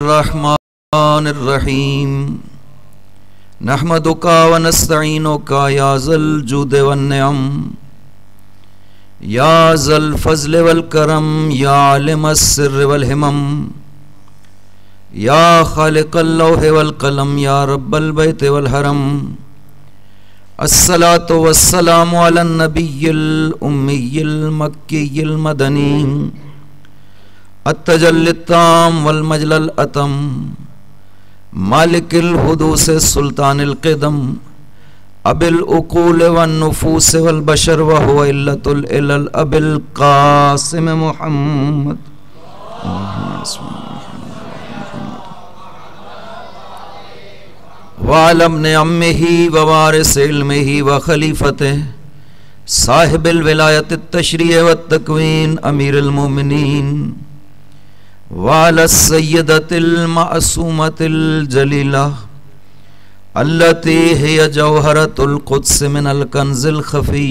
रहमानिर्रहीम नहमदुका व नस्तईनुका या ज़ल जुद वन्निअम या ज़ल फ़ज़्ल वल करम या आलिमस सिर्र वल हिमम या खालिक़ल लौह वल कलम या रब्बल बैत वल हरम अस्सलातु वस्सलामु अलन नबिय्यिल उम्मिय्यिल मक्किय्यिल मदनी अत्तजल्लित्ताम वल मजलल अतम मालिकिल हुदूस सुल्तानिल क़िदम अबिल उक़ूल वन नुफूस वल बशर व हुवा इल्लतुल इलल अबिल क़ासिम मुहम्मद व अलम अम्मिही व वारिस इल्मिही व खलीफतिही साहिबिल विलायतित तशरीअ व तकवीन अमीरुल मोमिनीन वाला सय्यदतिल मासूमतिल जलीला अल्लती हिय जौहरतुल कुद्स मिनल कंज़िल खफ़ी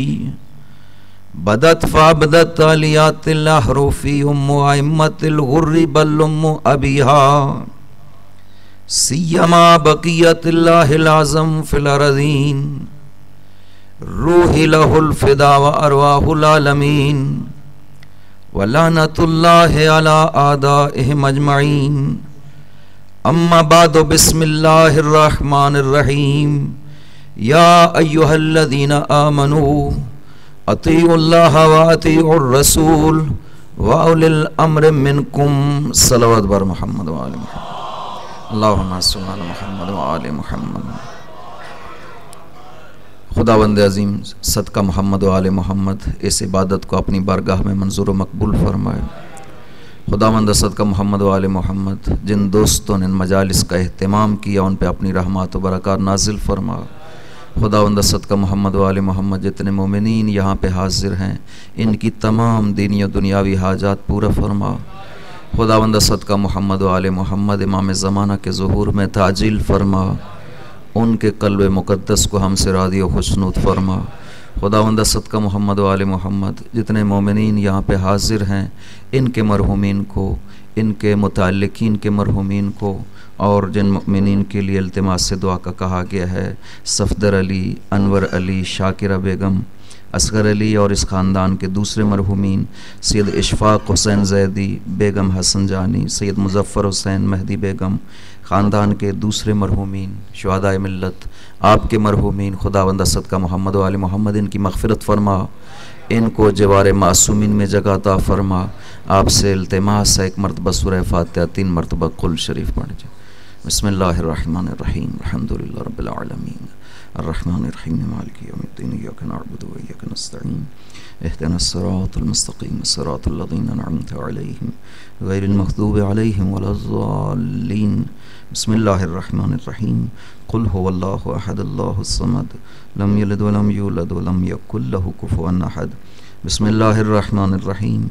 बदत फ़ाबदत आलियातिल अहरूफ़ी उम्मु अइम्मतिल गुर्रि बल उम्मु अबीहा सियमा बक़ियतिल्लाहिल आज़म फ़िल अरज़ीन रूही लहुल फ़िदा व अरवाहुल आलमीन वलानतुल्लाहि अला आदाइहिम अजमईन अम्मा बादु बिस्मिल्लाहिर रहमानिर रहीम या अय्युहल्लज़ीना आमनू अतीउल्लाह व अतीउर रसूल व उलिल अम्रि मिनकुम सल्लल्लाहु बर मुहम्मद व आले मुहम्मद अल्लाहुम्मा सल्लि अला मुहम्मद व आले मुहम्मद। खुदावंद अज़ीम सदका मोहम्मद व आले मोहम्मद इस इबादत को अपनी बारगाह में मंजूर व मकबूल फरमाए। खुदावंद सदका मोहम्मद व आले मोहम्मद जिन दोस्तों ने इन मजालिस का अहतमाम किया उन पे अपनी रहमत व बरक़ात नाजिल फरमा। खुदावंद सदका मोहम्मद व आले मोहम्मद जितने मोमिनीन यहाँ पे हाजिर हैं इनकी तमाम दीनी और दुनियावी हाजात पूरा फरमा। खुदावंद सदका मोहम्मद व आले मोहम्मद इमाम ज़माना के ज़ुहूर में ताजील फरमा। उनके क़ल्ब मुक़द्दस को हमसे राज़ी व खुशनूद फरमा। खुदावंद सदका मोहम्मद व आले मोहम्मद जितने मोमिनीन यहाँ पे हाजिर हैं इनके मरहुमीन को, इनके मुताल्लिकीन के मरहुमीन को और जिन मोमिनीन के लिए इल्तिमास से दुआ का कहा गया है सफ़दर अली, अनवर अली, शाकिरा बेगम, असगर अली और इस ख़ानदान के दूसरे मरहुमीन सैयद इशफ़ाक़ हुसैन ज़ैदी, बेगम हसन जानी, सैयद मुज़फ़्फ़र हुसैन महदी बेगम, ख़ानदान के दूसरे मरहुमीन शुहदाए मिल्लत आपके मरहुमीन खुदावंद सदका मोहम्मद व आले मोहम्मद इनकी मग़फ़िरत फ़रमा, इनको जवार मासूमीन में जगह अता फ़रमा। आपसे इल्तिमास है एक मरतबा सूरह फ़ातिहा 3 मरतबा कुल शरीफ पढ़ जाए। बिस्मिल्लाहिर्रहमानिर्रहीम अल्हम्दुलिल्लाहि रब्बिल आलमीन अर्रहमानिर्रहीम मालिकि यौमिद्दीन इय्याका नअबुदु व इय्याका नस्तईन इहदिनस सिरातल मुस्तक़ीम सिरातल लज़ीना अनअमता अलैहिम गैरिल मग़ज़ूबि अलैहिम वलज़्ज़ालीन। बिस्मिल्लाहिर्रहमानिर्रहीम कुल हुवल्लाहु अहद अल्लाहुस समद लम यलिद व लम यूलद व लम यकुल लहु कुफुवन अहद। बिस्मिल्लाहिर्रहमानिर्रहीम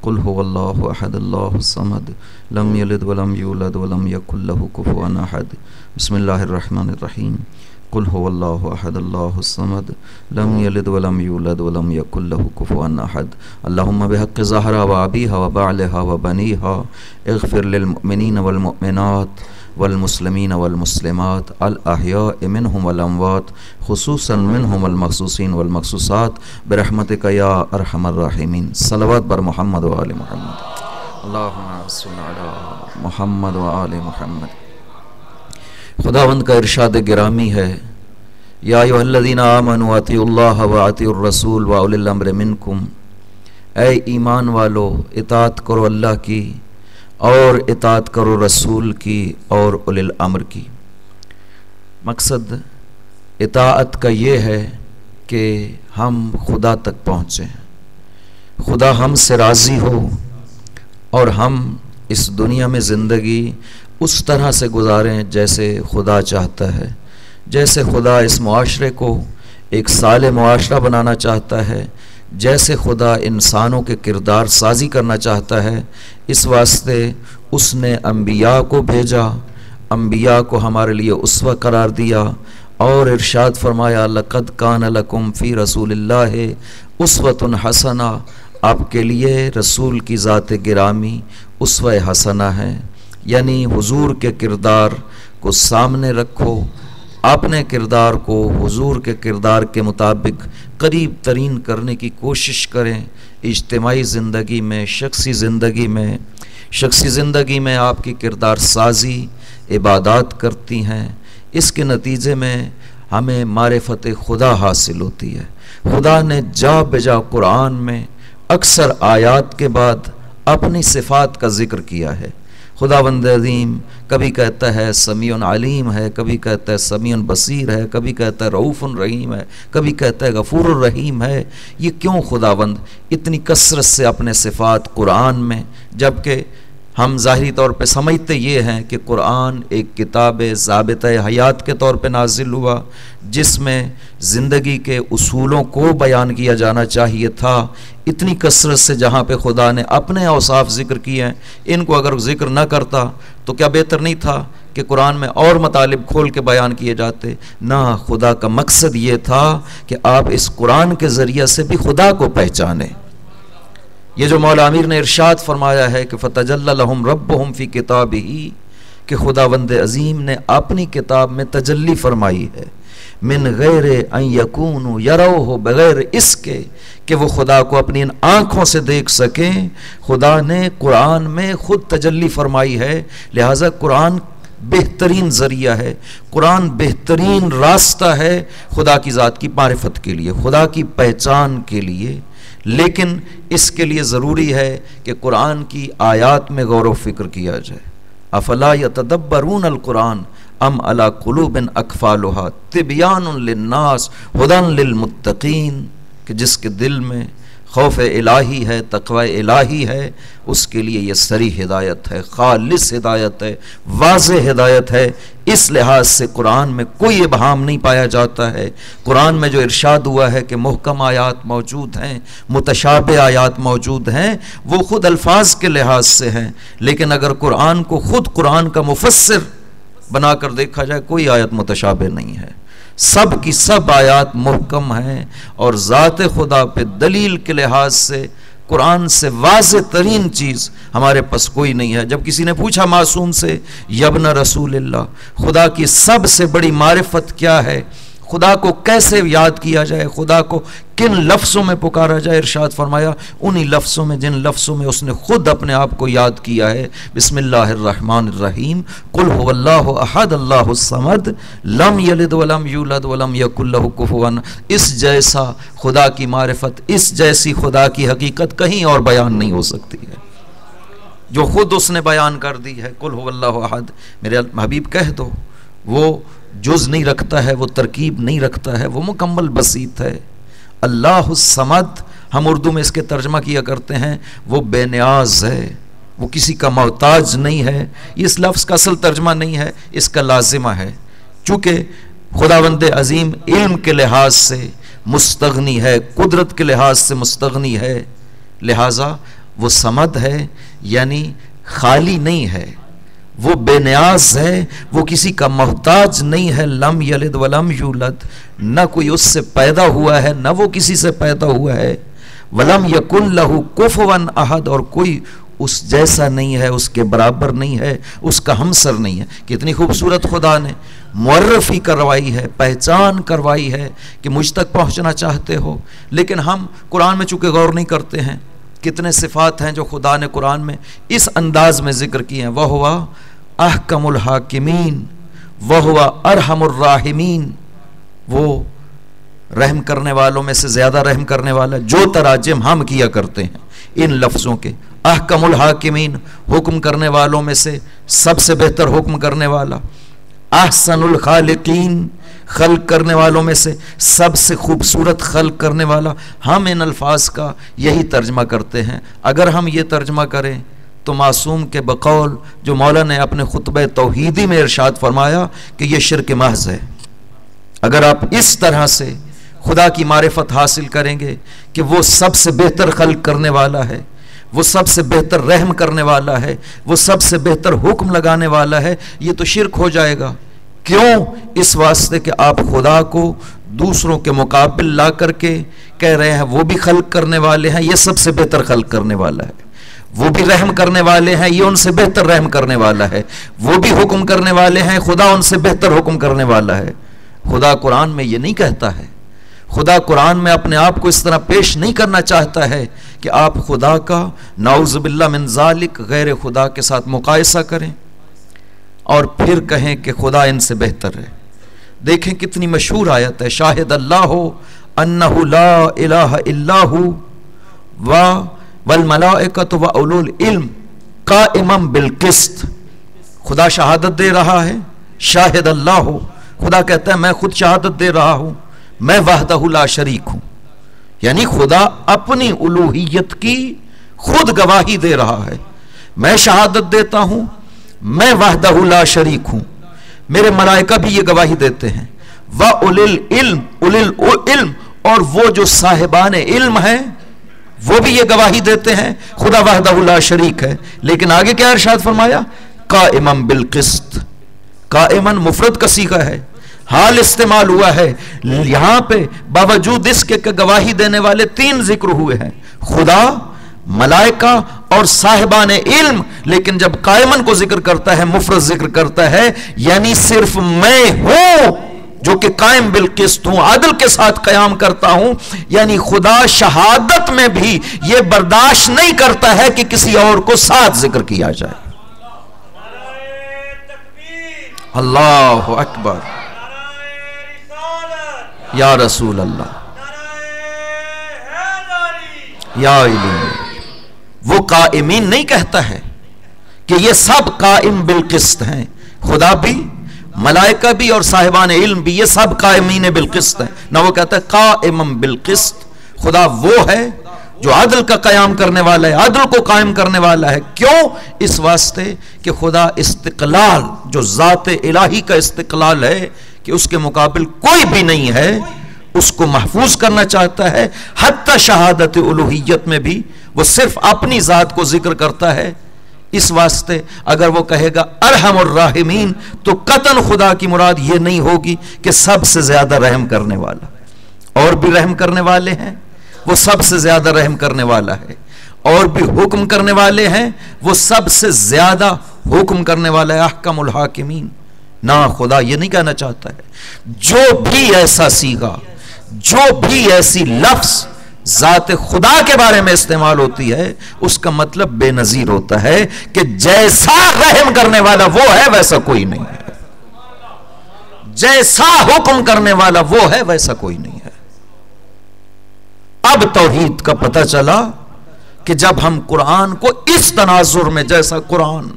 कुल हुवल्लाहु अहद अल्लाहुस समद लम यलिद व लम यूलद व लम यकुल लहु कुफुवन अहद। बिस्मिल्लाहिर्रहमानिर्रहीम कुल हुवल्लाहु अहद अल्लाहुस समद लम यलिद व लम यूलद व लम यकुल लहु कुफुवन अहद। अल्लाहुम्मा बिहक़्क़ि ज़हरा व अबीहा व बालिहा व बनीहा इग़फ़िर लिल मुअमिनीन वल मुअमिनात वल मुस्लिमीन वल मुस्लिमात अल अहयाइ मिनहुम वल अमवात खुसूसन मिनहुम वल मख़सूसीन वल मख़सूसात बिरहमतिका या अरहमर राहिमीन। सल्लल्लाहु बर मुहम्मद व आले मुहम्मद अल्लाहुम्मा सल्लि अला मुहम्मद व आले मुहम्मद। खुदावंद का इरशाद गिरामी है या अय्युहल्लज़ीना आमनू अतीउल्लाह व अतीउर रसूल व उलिल अम्रि मिनकुम। ऐ ईमान वालो इताअत करो अल्लाह की और इताअत करो रसूल की और उलिल अम्र की। मकसद इताअत का ये है कि हम खुदा तक पहुँचें, खुदा हमसे राज़ी हो और हम इस दुनिया में ज़िंदगी उस तरह से गुजारें जैसे खुदा चाहता है। जैसे खुदा इस मुआशरे को एक साले मुआशरा बनाना चाहता है, जैसे खुदा इंसानों के किरदार साजी करना चाहता है, इस वास्ते उसने अम्बिया को भेजा, अम्बिया को हमारे लिए उसवा करार दिया और इरशाद फरमाया लक़द कान लकुम फ़ी रसूलिल्लाहि उस्वतुन हसना। आपके लिए रसूल की ज़ात गिरामी उसवा हसना है। यानी हुजूर के किरदार को सामने रखो, अपने किरदार को हुजूर के किरदार के मुताबिक करीब तरीन करने की कोशिश करें। इज्तिमाई ज़िंदगी में, शख्सी ज़िंदगी में आपकी किरदार साजी इबादत करती हैं। इसके नतीजे में हमें मारिफत खुदा हासिल होती है। खुदा ने जा बजा कुरान में अक्सर आयात के बाद अपनी सिफ़ात का ज़िक्र किया है। खुदावंद अज़ीम कभी कहता है समीउन अलीम है, कभी कहता है समीउन बसीर है, कभी कहता है रऊफ़ुन रहीम है, कभी कहता है गफ़ूरुर रहीम है। ये क्यों खुदावंद इतनी कसरत से अपने सिफ़ात कुरान में, जबकि हम ज़ाहिरी तौर पे समझते ये हैं कि कुरान एक किताब ज़ाबिता हयात के तौर पे नाजिल हुआ, जिसमें ज़िंदगी के उसूलों को बयान किया जाना चाहिए था। इतनी कसरत से जहाँ पे खुदा ने अपने औसाफ ज़िक्र किए हैं, इनको अगर ज़िक्र न करता तो क्या बेहतर नहीं था कि कुरान में और मतालिब खोल के बयान किए जाते? ना, खुदा का मकसद ये था कि आप इस कुरान के ज़रिए से भी खुदा को पहचानें। ये जो मौला अमीर ने इरशाद फरमाया है कि फ़तजल्ला लहुम रब्बुहुम फ़ी किताबिही, कि खुदावंद अज़ीम ने अपनी किताब में तजल्ली फरमाई है, मिन गैर अन यकूनु यरौहु, बगैर इसके कि वो खुदा को अपनी इन आँखों से देख सकें। खुदा ने कुरान में ख़ुद तजल्ली फरमाई है। लिहाजा कुरान बेहतरीन ज़रिया है, कुरान बेहतरीन रास्ता है खुदा की ज़ात की मारिफत के लिए, खुदा की पहचान के लिए। लेकिन इसके लिए ज़रूरी है कि कुरान की आयात में गौर व फिक्र किया जाए। अफला यतदब्बरून अल कुरान अम अला कुलूबिन अकफालुहा तिब्यानुन लिन्नास हुदन लिलमुत्तकीन, कि जिसके दिल में खौफ इलाही है, तक़वा इलाही है, उसके लिए ये सरी हिदायत है, खालिस हिदायत है, वाज़े हिदायत है। इस लिहाज से कुरान में कोई इबहाम नहीं पाया जाता है। कुरान में जो इरशाद हुआ है कि मुहकम आयात मौजूद हैं, मुतशाबे आयात मौजूद हैं, वो ख़ुद अल्फाज के लिहाज से हैं। लेकिन अगर कुरान को ख़ुद कुरान का मुफस्सिर बनाकर देखा जाए, कोई आयत मुतशाबे नहीं है, सब की सब आयात मुहकम हैं। और ज़ात खुदा पे दलील के लिहाज से कुरान से वाज़े तरीन चीज़ हमारे पास कोई नहीं है। जब किसी ने पूछा मासूम से, यब्न रसूलिल्लाह, खुदा की सबसे बड़ी मारिफत क्या है, खुदा को कैसे याद किया जाए, खुदा को किन लफ्ज़ों में पुकारा जाए, इरशाद फरमाया उन्हीं लफ्ज़ों में जिन लफ्ज़ों में उसने खुद अपने आप को याद किया है। बिस्मिल्लाहिर्रहमानिर्रहीम, कुल हुवल्लाहु अहद अल्लाहुस समद लम यलिद वलम यूलद वलम यकुल लहु कुफुवन। इस जैसा खुदा की मारिफत, इस जैसी खुदा की हकीकत कहीं और बयान नहीं हो सकती है, जो खुद उसने बयान कर दी है। कुल हुवल्लाहु अहद, मेरे हबीब कह दो, वो जुज़ नहीं रखता है, वो तरकीब नहीं रखता है, वो मुकम्मल बसीत है। अल्लाहुस समद, हम उर्दू में इसके तर्जमा किया करते हैं, वो बेनियाज है, वो किसी का मोहताज नहीं है। इस लफ्ज़ का असल तर्जमा नहीं है, इसका लाजिमा है। चूँकि खुदावंद अज़ीम इल्म के लिहाज से मुस्तगनी है, कुदरत के लिहाज से मुस्तगनी है, लिहाजा वो समद है, यानी खाली नहीं है, वो बेनियाज है, वो किसी का मोहताज नहीं है। लम यलिद वलम यूलद, न कोई उससे पैदा हुआ है, न वो किसी से पैदा हुआ है। वलम यकुन लहु कुफुवन अहद, और कोई उस जैसा नहीं है, उसके बराबर नहीं है, उसका हमसर नहीं है। कितनी खूबसूरत खुदा ने मुअर्रफी करवाई है, पहचान करवाई है कि मुझ तक पहुँचना चाहते हो। लेकिन हम कुरान में चूँकि गौर नहीं करते हैं, कितने सिफ़ात हैं जो खुदा ने कुरान में इस अंदाज में ज़िक्र किए हैं। वह हुआ अहकमुल हाकिमीन, वह हुआ अरहमुर राहिमीन, वो रहम करने वालों में से ज़्यादा रहम करने वाला। जो तराजिम हम किया करते हैं इन लफ्ज़ों के, अहकमुल हाकिमीन, हुक्म करने वालों में से सबसे बेहतर हुक्म करने वाला। अहसनुल खालिकीन, खल्क करने वालों में से सबसे खूबसूरत खल्क करने वाला। हम इन अल्फाज का यही तर्जमा करते हैं। अगर हम ये तर्जमा करें तो मासूम के बकौल जो मौला ने अपने खुतबे तौहीदी में इरशाद फरमाया कि ये शिर्क महज़ है। अगर आप इस तरह से खुदा की मारिफत हासिल करेंगे कि वो सबसे बेहतर खल्क करने वाला है, वो सबसे बेहतर रहम करने वाला है, वो सबसे बेहतर हुक्म लगाने वाला है, ये तो शिर्क हो जाएगा। क्यों? इस वास्ते कि आप खुदा को दूसरों के मुकाबिल ला करके कह रहे हैं वो भी खल्क करने वाले हैं, ये सबसे बेहतर खल्क करने वाला है। वो भी रहम करने वाले हैं, ये उनसे बेहतर रहम करने वाला है। वो भी हुक्म करने वाले हैं, खुदा उनसे बेहतर हुक्म करने वाला है। खुदा कुरान में ये नहीं कहता है, खुदा कुरान में अपने आप को इस तरह पेश नहीं करना चाहता है कि आप खुदा का नाउज़ुबिल्लाह मिन ज़ालिक गैर खुदा के साथ मुकायसा करें और फिर कहें कि खुदा इनसे बेहतर है। देखें कितनी मशहूर आयत है, शाहिद अल्लाहु अन्नहु ला इलाहा इल्लाहु वल मलाइकतु व उलुल इल्म काइमम बिल क़िस्त। खुदा शहादत दे रहा है, शाहिद अल्लाहु, खुदा कहता है मैं खुद शहादत दे रहा हूं, मैं वहदहु ला शरीक हूं। यानी खुदा अपनी उलूहियत की खुद गवाही दे रहा है, मैं शहादत देता हूं, मैं वहदहु ला शरीक हूं। मेरे मलाइका भी ये गवाही देते हैं, व उलिल इल्म, उलिल इल्म, और वो जो साहिबान इल्म है वो भी ये गवाही देते हैं खुदा वहदहु ला शरीक है। लेकिन आगे क्या इरशाद फरमाया, काइमम बिल क़िस्त। काइमन मुफरद का सीगा है, हाल इस्तेमाल हुआ है यहां पे, बावजूद इसके गवाही देने वाले तीन जिक्र हुए हैं, खुदा, मलाइका और साहिबान इल्म। लेकिन जब कायमन को जिक्र करता है, मुफरद जिक्र करता है, यानी सिर्फ मैं हूं जो कि कायम बिल क़िस्त हूं, आदल के साथ कयाम करता हूं। यानी खुदा शहादत में भी यह बर्दाश्त नहीं करता है कि किसी और को साथ जिक्र किया जाए। अल्लाह अकबर, या रसूल अल्लाह, या इल्म। वो काइमीन नहीं कहता है कि ये सब काइम बिल क़िस्त हैं, खुदा भी, मलाइका भी और साहिबान इल्म भी, ये सब काइमीन बिल क़िस्त हैं। ना वो कहता है काइमम बिल क़िस्त, खुदा वो है जो आदल का कयाम करने वाला है, आदल को कायम करने वाला है। क्यों? इस वास्ते कि खुदा इस्तिक़लाल, जो ज़ात इलाही का इस्तिक़लाल है कि उसके मुकाबिल कोई भी नहीं है, उसको महफूज करना चाहता है। हत्ता शहादत उलूहियत में भी वो सिर्फ अपनी ज़ात को जिक्र करता है। इस वास्ते अगर वो कहेगा अरहमुर राहिमीन, तो कतन खुदा की मुराद ये नहीं होगी कि सबसे ज्यादा रहम करने वाला, और भी रहम करने वाले हैं, वो सबसे ज्यादा रहम करने वाला है, और भी हुक्म करने वाले हैं, वो सबसे ज्यादा हुक्म करने वाला है, अहकमुल हाकिमीन। ना, खुदा ये नहीं कहना चाहता है। जो भी ऐसा सीगा, जो भी ऐसी लफ्ज जात खुदा के बारे में इस्तेमाल होती है, उसका मतलब बेनजीर होता है कि जैसा रहम करने वाला वो है वैसा कोई नहीं है, जैसा हुक्म करने वाला वो है वैसा कोई नहीं है। अब तौहीद का पता चला कि जब हम कुरान को इस तनाजुर में, जैसा कुरान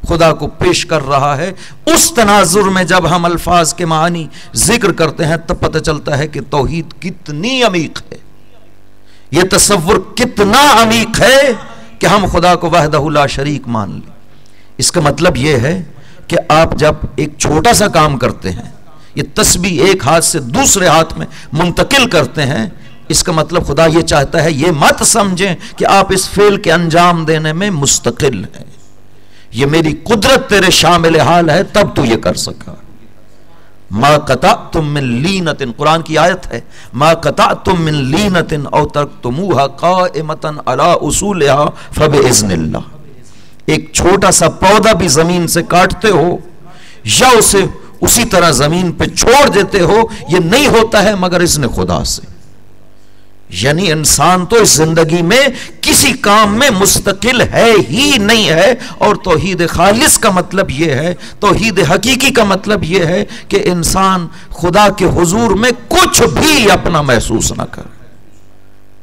खुदा को पेश कर रहा है, उस तनाजुर में जब हम अल्फाज के मानी जिक्र करते हैं, तब पता चलता है कि तौहीद कितनी अमीक है, यह तसव्वुर कितना अमीक है कि हम खुदा को वहदहु ला शरीक मान लें। इसका मतलब यह है कि आप जब एक छोटा सा काम करते हैं, ये तस्बीह एक हाथ से दूसरे हाथ में मुंतकिल करते हैं, इसका मतलब खुदा ये चाहता है, ये मत समझें कि आप इस फेल के अंजाम देने में मुस्तकिल हैं, ये मेरी कुदरत तेरे शामिल हाल है तब तू ये कर सका। मा कता तुम मिन लीनतिन, कुरान की आयत है, मा कता तुम मिन लीनतिन औ तरक्तुमूहा काइमतन अला उसूलिहा फबिइज़्निल्लाह। एक छोटा सा पौधा भी जमीन से काटते हो या उसे उसी तरह जमीन पे छोड़ देते हो, यह नहीं होता है मगर इज़्न खुदा से। यानी इंसान तो इस जिंदगी में किसी काम में मुस्तकिल है ही नहीं है। और तौहीद खालिस का मतलब यह है, तौहीद हकीकी का मतलब यह है कि इंसान खुदा के हुजूर में कुछ भी अपना महसूस ना करे,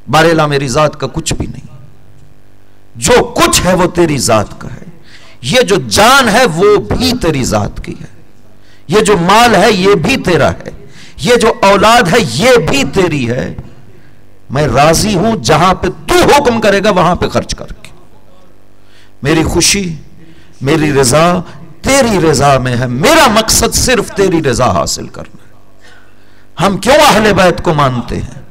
बारेला मेरी जात का कुछ भी नहीं, जो कुछ है वो तेरी जात का है, ये जो जान है वो भी तेरी जात की है, ये जो माल है ये भी तेरा है, ये जो औलाद है ये भी तेरी है। मैं राजी हूं जहां पे तू हुक्म करेगा वहां पे खर्च करके। मेरी खुशी, मेरी रजा तेरी रजा में है, मेरा मकसद सिर्फ तेरी रजा हासिल करना है। हम क्यों अहले बैत को मानते हैं,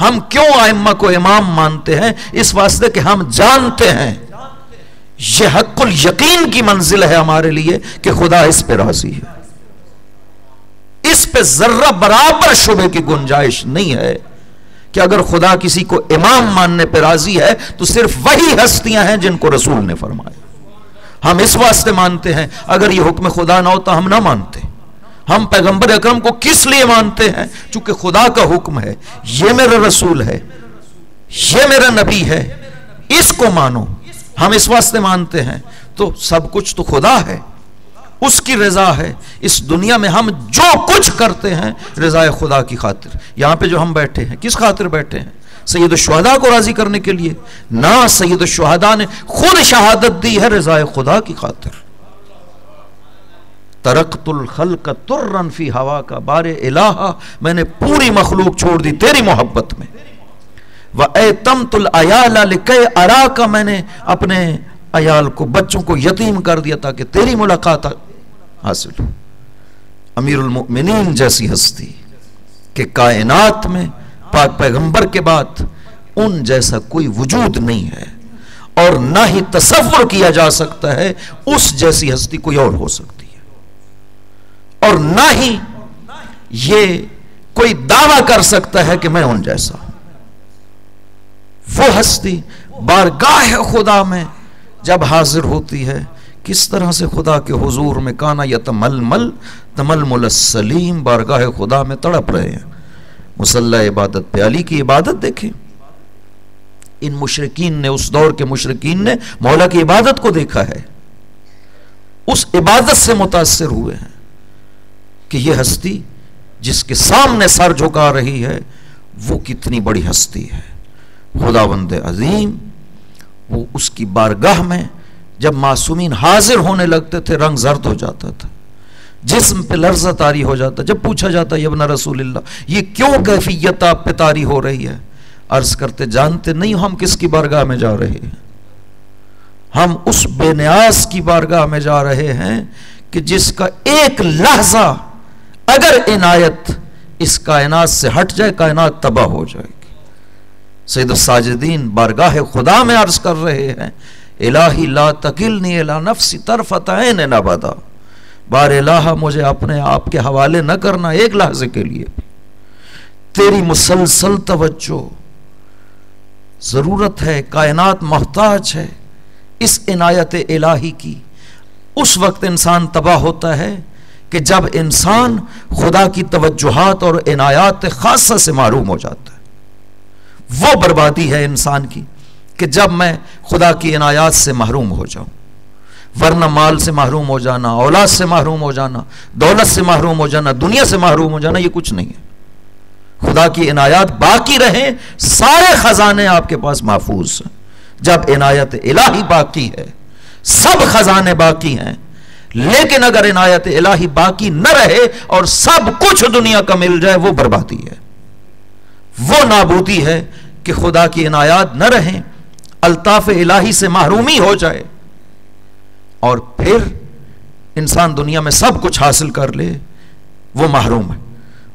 हम क्यों आइम्मा को इमाम मानते हैं? इस वास्ते कि हम जानते हैं यह हक्कुल यकीन की मंजिल है हमारे लिए कि खुदा इस पे राजी है, इस पे जर्रा बराबर शुबे की गुंजाइश नहीं है कि अगर खुदा किसी को इमाम मानने पर राजी है तो सिर्फ वही हस्तियां हैं जिनको रसूल ने फरमाया। हम इस वास्ते मानते हैं, अगर ये हुक्म खुदा ना होता हम ना मानते। हम पैगंबर अकरम को किस लिए मानते हैं? चूंकि खुदा का हुक्म है, ये मेरा रसूल है, ये मेरा नबी है, इसको मानो। हम इस वास्ते मानते हैं। तो सब कुछ तो खुदा है, उसकी रजा है। इस दुनिया में हम जो कुछ करते हैं रजाए खुदा की खातिर। यहां पे जो हम बैठे हैं किस खातिर बैठे हैं? सैयद शुहदा को राजी करने के लिए ना, सैयद शुहदा ने खुद शहादत दी है रजाए खुदा की खातिर। तरक्तुल खल्क तुर्रन फी हवा का बारे इलाहा, मैंने पूरी मखलूक छोड़ दी तेरी मोहब्बत में। व एतमतुल अयाला लिकै अरा का, मैंने अपने अयाल को, बच्चों को यतीम कर दिया ताकि तेरी मुलाकात हासिल हो। अमीरुल मोमिनीन जैसी हस्ती कि कायनात में पाक पैगंबर के बाद उन जैसा कोई वजूद नहीं है और ना ही तसव्वुर किया जा सकता है उस जैसी हस्ती कोई और हो सकती है, और ना ही ये कोई दावा कर सकता है कि मैं उन जैसा हूं। वो हस्ती बारगाह खुदा में जब हाजिर होती है, किस तरह से खुदा के हुजूर में काना यतमलमल तमलमुल सलीम, बारगाह खुदा में तड़प रहे हैं। मुसल्ला इबादत पे अली की इबादत देखें। इन मुशरिकीन ने, उस दौर के मुशरिकीन ने मौला की इबादत को देखा है, उस इबादत से मुतासिर हुए हैं कि यह हस्ती जिसके सामने सर झुका रही है वो कितनी बड़ी हस्ती है। खुदावंद अजीम, वो उसकी बारगाह में जब मासूमीन हाजिर होने लगते थे रंग जर्द हो जाता था, जिस्म पे लर्जा तारी हो जाता। जब पूछा जाता यब्ना रसूलिल्लाह ये क्यों कैफियत आप पे तारी हो रही है, अर्ज करते जानते नहीं हम किसकी बारगाह में जा रहे हैं। हम उस बेनियाज की बारगाह में जा रहे हैं कि जिसका एक लहजा अगर इनायत इस कायनात से हट जाए कायनात तबाह हो जाएगी। सैयद साजिदीन बारगाह खुदा में अर्ज कर रहे हैं, इलाही ला तकिलनी इला नफ्सी तरफत ऐन नबदा, बार इलाहा मुझे अपने आप के हवाले न करना एक लहजे के लिए, तेरी मुसलसल तवज्जो जरूरत है, कायनात मोहताज है इस इनायत इलाही की। उस वक्त इंसान तबाह होता है कि जब इंसान खुदा की तवज्जुहात और इनायात खासा से मारूम हो जाता है। वो बर्बादी है इंसान की कि जब मैं खुदा की इनायात से महरूम हो जाऊं, वरना माल से महरूम हो जाना, औलाद से महरूम हो जाना, दौलत से महरूम हो जाना, दुनिया से महरूम हो जाना, ये कुछ नहीं है। खुदा की इनायात बाकी रहे, सारे खजाने आपके पास महफूज हैं। जब इनायत इलाही बाकी है, सब खजाने बाकी हैं, लेकिन अगर इनायत इलाही बाकी न रहे और सब कुछ दुनिया का मिल जाए, वो बर्बादी है, वो नाबूदी है कि खुदा की इनायत न रहे, अल्ताफ इलाही से महरूमी हो जाए और फिर इंसान दुनिया में सब कुछ हासिल कर ले, वो महरूम है,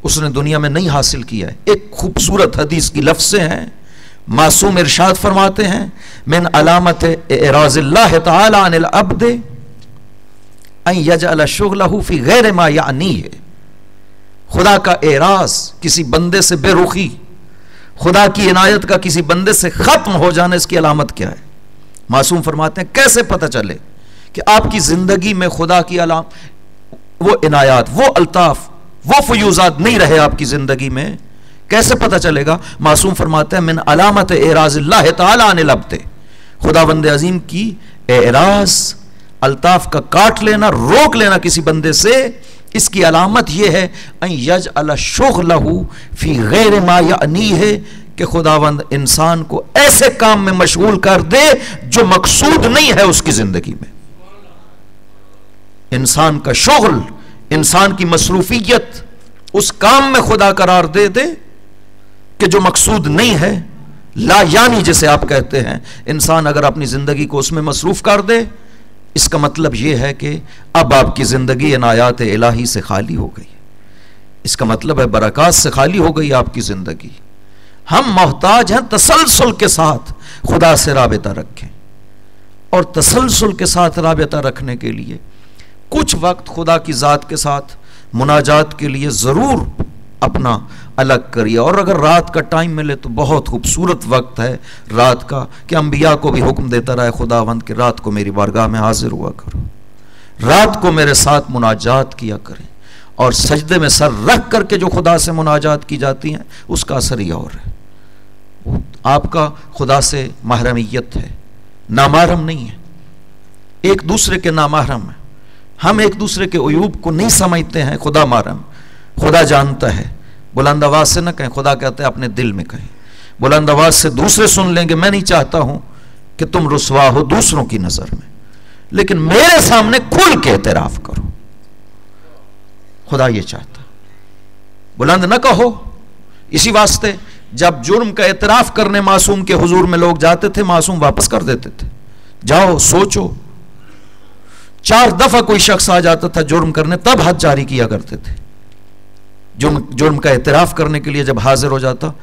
उसने दुनिया में नहीं हासिल किया है। एक खूबसूरत हदीस की लफ्ज़ें हैं, मासूम इरशाद फरमाते हैं, मिन अलामत इराज़िल्लाह तआला अनिल अब्द अन यजअल शुग़लहु फी गैर मा यानीह। खुदा का एराज, किसी बंदे से बेरुखी, खुदा की इनायत का किसी बंदे से खत्म हो जाने, इसकी अलामत क्या है? मासूम फरमाते हैं कैसे पता चले कि आपकी जिंदगी में खुदा की वो इनायत, वो अल्ताफ, वो फयूजात नहीं रहे आपकी जिंदगी में, कैसे पता चलेगा? मासूम फरमाते हैं मिन अलामत एराज़िल्लाह तआला अनिल अब्द, खुदावंद अजीम की एराज, अल्ताफ का काट लेना, रोक लेना किसी बंदे से, इसकी अलामत यह है अन यजअल शुग़लहु फी गैर मा यानीह, कि खुदावंद इंसान को ऐसे काम में मशगूल कर दे जो मकसूद नहीं है उसकी जिंदगी में। इंसान का शुग़ल, इंसान की मसरूफियत उस काम में खुदा करार दे दे कि जो मकसूद नहीं है, ला यानी जिसे आप कहते हैं, इंसान अगर अपनी जिंदगी को उसमें मसरूफ कर दे, इसका मतलब यह है कि अब आपकी जिंदगी इनायात इलाही से खाली हो गई, इसका मतलब है बरक़ात से खाली हो गई आपकी जिंदगी। हम मोहताज हैं तसलसल के साथ खुदा से राबिता रखें, और तसलसल के साथ राबिता रखने के लिए कुछ वक्त खुदा की ज़ात के साथ मुनाजात के लिए ज़रूर अपना अलग करिए। और अगर रात का टाइम मिले तो बहुत खूबसूरत वक्त है रात का, कि अंबिया को भी हुक्म देता रहा है खुदावंद कि रात को मेरी बारगाह में हाजिर हुआ करो, रात को मेरे साथ मुनाजात किया करें। और सजदे में सर रख करके जो खुदा से मुनाजात की जाती हैं उसका असर ही और है। आपका खुदा से महरमियत है, नामहरम नहीं है, एक दूसरे के नामहरम है। हम एक दूसरे के उयूब को नहीं समझते हैं, खुदा महरम, खुदा जानता है। बुलंद आवाज से ना कहें, खुदा कहते हैं अपने दिल में कहें। बुलंद आवाज से दूसरे सुन लेंगे, मैं नहीं चाहता हूं कि तुम रुसवा हो दूसरों की नजर में, लेकिन मेरे सामने खुल के एतराफ करो। खुदा ये चाहता, बुलंद ना कहो। इसी वास्ते जब जुर्म का एतराफ करने मासूम के हुजूर में लोग जाते थे, मासूम वापस कर देते थे। जाओ सोचो, 4 दफा कोई शख्स आ जाता था जुर्म करने, तब हद जारी किया करते थे। जुर्म का एतराफ करने के लिए जब हाजिर हो जाता,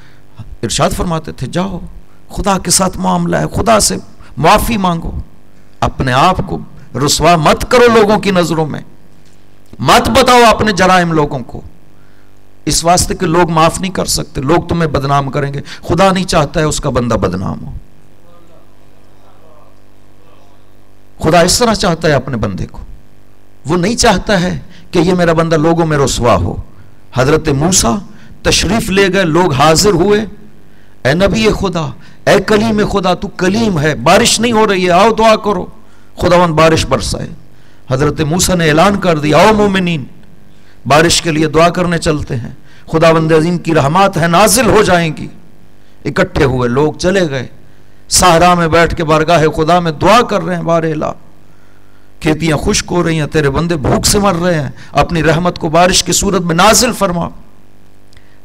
इरशाद फरमाते थे जाओ खुदा के साथ मामला है, खुदा से माफी मांगो, अपने आप को रुसवा मत करो लोगों की नजरों में, मत बताओ अपने जराइम लोगों को, इस वास्ते कि लोग माफ नहीं कर सकते, लोग तुम्हें बदनाम करेंगे। खुदा नहीं चाहता है उसका बंदा बदनाम हो। खुदा इस तरह चाहता है अपने बंदे को, वो नहीं चाहता है कि ये मेरा बंदा लोगों में रुसवा हो। हजरत मूसा तशरीफ ले गए, लोग हाजिर हुए, ए नबी खुदा, ए कलीम खुदा, तू कलीम है, बारिश नहीं हो रही है, आओ दुआ करो खुदावंद बारिश बरसाए। हजरत मूसा ने ऐलान कर दिया, आओ मोमिनीन बारिश के लिए दुआ करने चलते हैं, खुदावंद अजीम की रहमत है नाजिल हो जाएंगी। इकट्ठे हुए लोग चले गए, सहरा में बैठ के बारगाह खुदा में दुआ कर रहे हैं, बारेला खेतियां खुश्क हो रही हैं, तेरे बंदे भूख से मर रहे हैं, अपनी रहमत को बारिश की सूरत में नाजिल फरमा।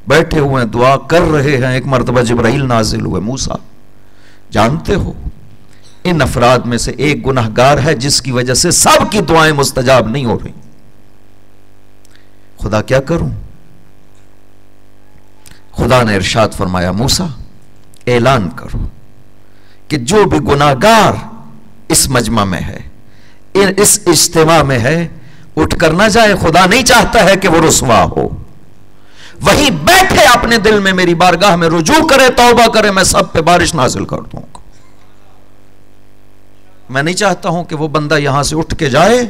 बैठे हुए हैं, दुआ कर रहे हैं, एक मरतबा जिब्राइल नाजिल हुए। मूसा, जानते हो इन अफराद में से एक गुनहगार है जिसकी वजह से सबकी दुआएं मुस्तजाब नहीं हो रही, खुदा क्या करूं? खुदा ने इरशाद फरमाया, मूसा ऐलान करो कि जो भी गुनाहगार इस मजमा में है, इस इज्तिमा में है, उठ कर ना जाए। खुदा नहीं चाहता है कि वो रुसवा हो, वहीं बैठे अपने दिल में मेरी बारगाह में रुजू करे, तौबा करे, मैं सब पे बारिश नाजिल कर दूंगा। मैं नहीं चाहता हूं कि वो बंदा यहां से उठ के जाए,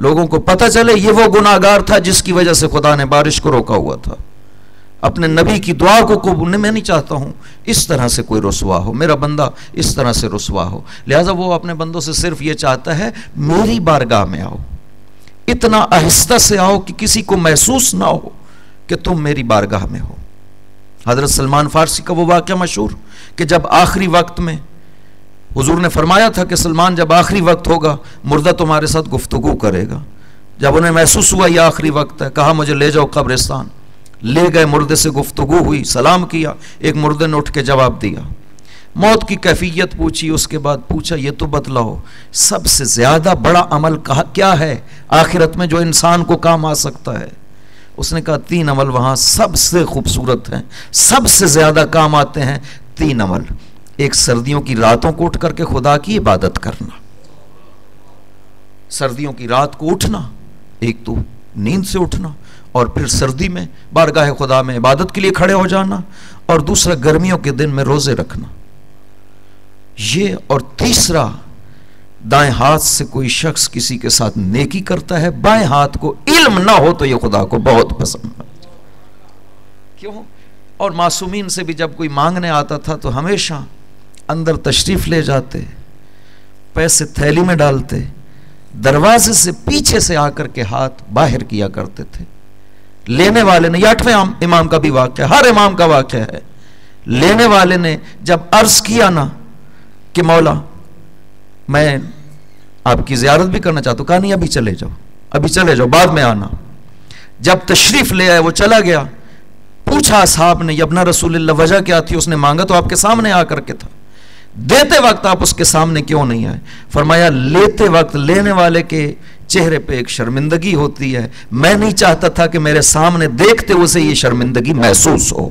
लोगों को पता चले ये वो गुनाहगार था जिसकी वजह से खुदा ने बारिश को रोका हुआ था। अपने नबी की दुआ को कबूल, मैं नहीं चाहता हूं इस तरह से कोई रुसवा हो, मेरा बंदा इस तरह से रुसवा हो। लिहाजा वो अपने बंदों से सिर्फ ये चाहता है मेरी बारगाह में आओ, इतना आहिस्ता से आओ कि किसी को महसूस ना हो कि तुम मेरी बारगाह में हो। हजरत सलमान फारसी का वो वाक़या मशहूर कि जब आखिरी वक्त में हुजूर ने फरमाया था कि सलमान जब आखिरी वक्त होगा मुर्दा तुम्हारे साथ गुफ्तगू करेगा। जब उन्हें महसूस हुआ यह आखिरी वक्त है, कहा मुझे ले जाओ कब्रिस्तान। ले गए, मुर्दे से गुफ्तगू हुई, सलाम किया, एक मुर्दे ने उठ के जवाब दिया, मौत की कैफियत पूछी, उसके बाद पूछा ये तो बतलाओ सबसे ज्यादा बड़ा अमल क्या है आखिरत में जो इंसान को काम आ सकता है? उसने कहा 3 अमल वहां सबसे खूबसूरत हैं, सबसे ज्यादा काम आते हैं 3 अमल। एक, सर्दियों की रातों को उठ करके खुदा की इबादत करना, सर्दियों की रात को उठना, एक तो नींद से उठना, और फिर सर्दी में बारगाह खुदा में इबादत के लिए खड़े हो जाना, और दूसरा गर्मियों के दिन में रोजे रखना ये, और तीसरा दाएं हाथ से कोई शख्स किसी के साथ नेकी करता है, बाएं हाथ को इल्म ना हो तो ये खुदा को बहुत पसंद है। क्यों? और मासूमीन से भी जब कोई मांगने आता था तो हमेशा अंदर तशरीफ ले जाते, पैसे थैली में डालते, दरवाजे से पीछे से आकर के हाथ बाहर किया करते थे। लेने वाले ने, 8वें इमाम का भी वाक़या, हर इमाम का वाक़या है, लेने वाले ने जब अर्ज किया ना कि मौला मैं आपकी ज़ियारत भी करना चाहता हूं, कहा नहीं अभी चले जाओ, अभी चले जाओ, बाद में आना। जब तशरीफ ले आए, वो चला गया, पूछा साहब ने यबना रसूलुल्लाह वजह क्या थी? उसने मांगा तो आपके सामने आकर के था, देते वक्त आप उसके सामने क्यों नहीं आए? फरमाया लेते वक्त लेने वाले के चेहरे पे एक शर्मिंदगी होती है, मैं नहीं चाहता था कि मेरे सामने देखते उसे ये शर्मिंदगी महसूस हो।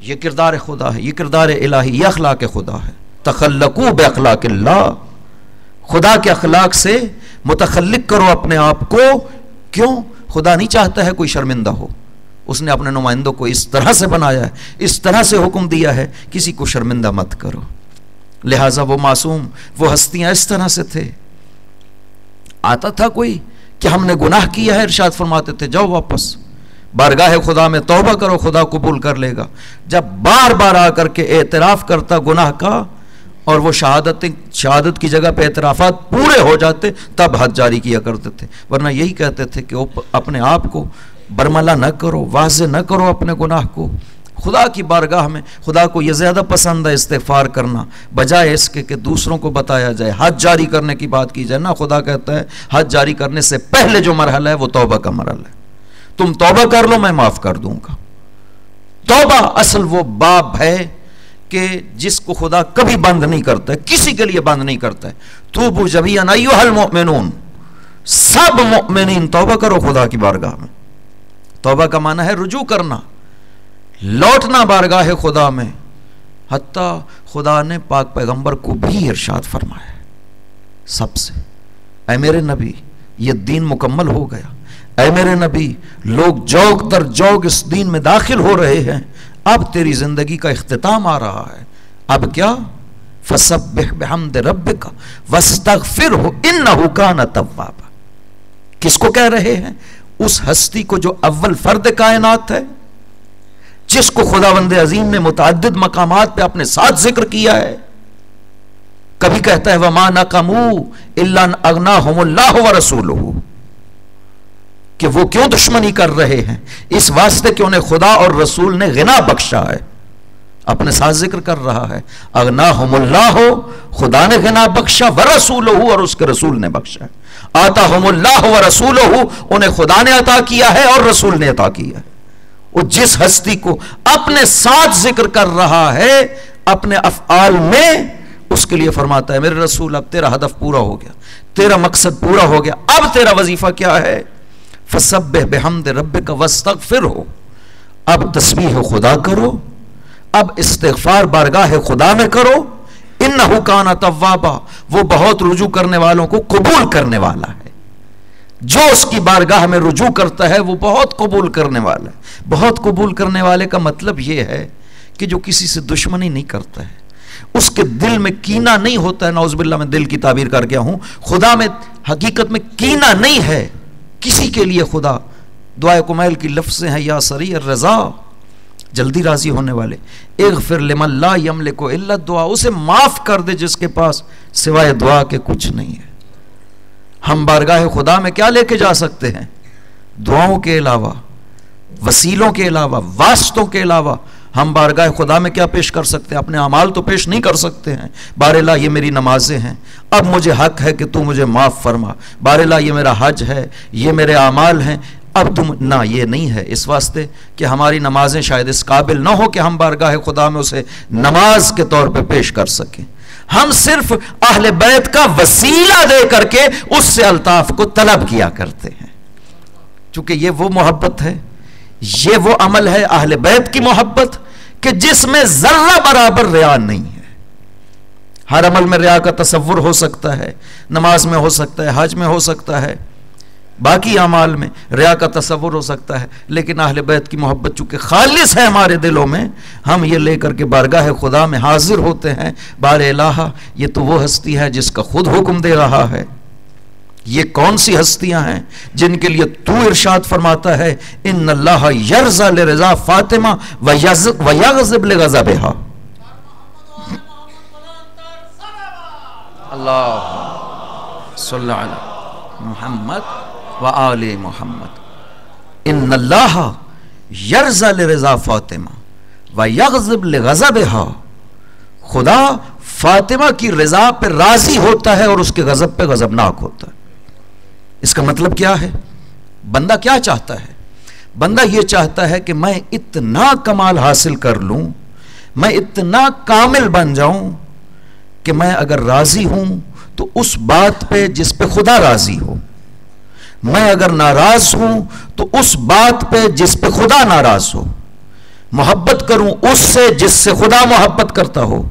ये किरदार खुदा है, ये किरदार इलाही, ये अखलाक खुदा है। तखल्लकू बिअखलाकिल्लाह, खुदा के अखलाक से मुतखल्लिक करो अपने आप को। क्यों? खुदा नहीं चाहता है कोई शर्मिंदा हो, उसने अपने नुमाइंदों को इस तरह से बनाया है, इस तरह से हुक्म दिया है, किसी को शर्मिंदा मत करो। लिहाजा वो मासूम, वो हस्तियां इस तरह से थे। आता था कोई कि हमने गुनाह किया है, इरशाद फरमाते थे जाओ वापस बारगाह खुदा में तौबा करो, खुदा कबूल कर लेगा। जब बार बार आकर के एतराफ़ करता गुनाह का और वो शहादत की जगह पे एतराफ़ात पूरे हो जाते, तब हद जारी किया करते थे। वरना यही कहते थे कि अपने आप को बरमला न करो, वाज़े न करो अपने गुनाह को। खुदा की बारगाह में खुदा को यह ज़्यादा पसंद है इस्तिग़फ़ार करना, बजाय इसके कि दूसरों को बताया जाए, हद जारी करने की बात की जाए ना। खुदा कहता है हद जारी करने से पहले जो मरहला है वो तौबा का मरहला है। तुम तौबा कर लो, मैं माफ़ कर दूंगा। तौबा असल वो बाब है कि जिसको खुदा कभी बंद नहीं करता है, किसी के लिए बंद नहीं करता है। तूबू जमीअन अय्युहल मुमिनून, सब मुमिनीन तौबा करो खुदा की बारगाह में। तौबा का माना है रुजू करना, लौटना बारगाह खुदा में। हत्ता खुदा ने पाक पैगंबर को भी इरशाद फरमाया सबसे, ऐ मेरे नबी ये दीन मुकम्मल हो गया, ऐ मेरे नबी लोग जौग दर जौग इस दीन में दाखिल हो रहे हैं, अब तेरी जिंदगी का इख्तिताम आ रहा है। अब क्या? फसब्बिह बिहम्द रब्बिका वस्तगफिरहु इन्नहु कान तव्वाबा। किसको कह रहे हैं? उस हस्ती को जो अव्वल फर्द कायनात है, जिसको खुदावंद अजीम ने मुतअद्दिद मकामात पे अपने साथ जिक्र किया है। कभी कहता है वमा नक़मू इल्ला अन अग़नाहुमुल्लाहु व रसूलुहु, कि वो क्यों दुश्मनी कर रहे हैं? इस वास्ते कि उन्हें खुदा और रसूल ने गिना बख्शा है। अपने साथ जिक्र कर रहा है अग़नाहुमुल्लाहु, खुदा ने गिना बख्शा, व रसूलुहु, और उसके रसूल ने बख्शा है। आताहुमुल्लाहु व रसूलुहु, उन्हें खुदा ने अता किया है और रसूल ने अता किया है। वो जिस हस्ती को अपने साथ जिक्र कर रहा है अपने अफ़आल में, उसके लिए फरमाता है मेरे रसूल अब तेरा हदफ पूरा हो गया, तेरा मकसद पूरा हो गया, अब तेरा वजीफा क्या है? फसब्बिह बिहम्द रब्बिका वस्तगफिरहु, अब तस्बीह खुदा करो, अब इस्तिग़फ़ार बारगाह खुदा में करो। इन्नहु काना तव्वाबा, वो बहुत रुजू करने वालों को कबूल करने वाला है। जो उसकी बारगाह में रुजू करता है वो बहुत कबूल करने वाला है। बहुत कबूल करने वाले का मतलब यह है कि जो किसी से दुश्मनी नहीं करता है, उसके दिल में कीना नहीं होता है। नौज़ुबिल्लाह में दिल की ताबीर कर गया हूं, खुदा में हकीकत में कीना नहीं है किसी के लिए। खुदा दुआए कुमैल की लफ्ज़ें हैं या सरी रज़ा, जल्दी राजी होने वाले। इग़फ़िर लिमन ला यमलिकु इल्ला दुआ, उसे माफ़ कर दे जिसके पास सिवाय दुआ के कुछ नहीं है। हम बारगाह खुदा में क्या लेके जा सकते हैं? दुआओं के अलावा, वसीलों के अलावा, वास्तों के अलावा हम बारगाह खुदा में क्या पेश कर सकते हैं? अपने अमाल तो पेश नहीं कर सकते हैं। बारेला ये मेरी नमाजें हैं, अब मुझे हक है कि तू मुझे माफ़ फरमा। बारेला ये मेरा हज है, ये मेरे अमाल हैं, अब तुम ना, ये नहीं है। इस वास्ते कि हमारी नमाजें शायद इस काबिल ना हो कि हम बारगाह खुदा में उसे नमाज के तौर पे पेश कर सकें। हम सिर्फ अहले बैत का वसीला दे करके उससे अल्ताफ को तलब किया करते हैं, चूंकि ये वो मोहब्बत है, ये वो अमल है अहले बैत की मोहब्बत कि जिसमें जर्रा बराबर रिया नहीं है। हर अमल में रिया का तसव्वुर हो सकता है, नमाज में हो सकता है, हज में हो सकता है, बाकी अमाल में रिया का तसव्वुर हो सकता है, लेकिन अहले बैत की मोहब्बत चूंकि खालिस है हमारे दिलों में, हम ये लेकर के बारगाह खुदा में हाजिर होते हैं। बार इलाहा, ये तो वो हस्ती है जिसका खुद हुक्म दे रहा है। ये कौन सी हस्तियां हैं जिनके लिए तू इरशाद फरमाता है इन्नल्लाह यर्ज़ा लिरज़ा फातिमा व यग़ज़िब लिग़ज़बिहा। अल्लाह सल्लल्लाहु अलैहि मुहम्मद व आले मोहम्मद। इन्नल्लाह यर्ज़ा लिरज़ा फातिमा व यग़ज़िब लिग़ज़बिहा, खुदा फातिमा की रज़ा पे राजी होता है और उसके गज़ब पे गज़बनाक होता है। इसका मतलब क्या है? बंदा क्या चाहता है? बंदा ये चाहता है कि मैं इतना कमाल हासिल कर लूं, मैं इतना कामिल बन जाऊं कि मैं अगर राजी हूं तो उस बात पे जिस पे खुदा राजी हो, मैं अगर नाराज हूं तो उस बात पे जिस पे खुदा नाराज हो, मोहब्बत करूं उससे जिससे खुदा मोहब्बत करता हो,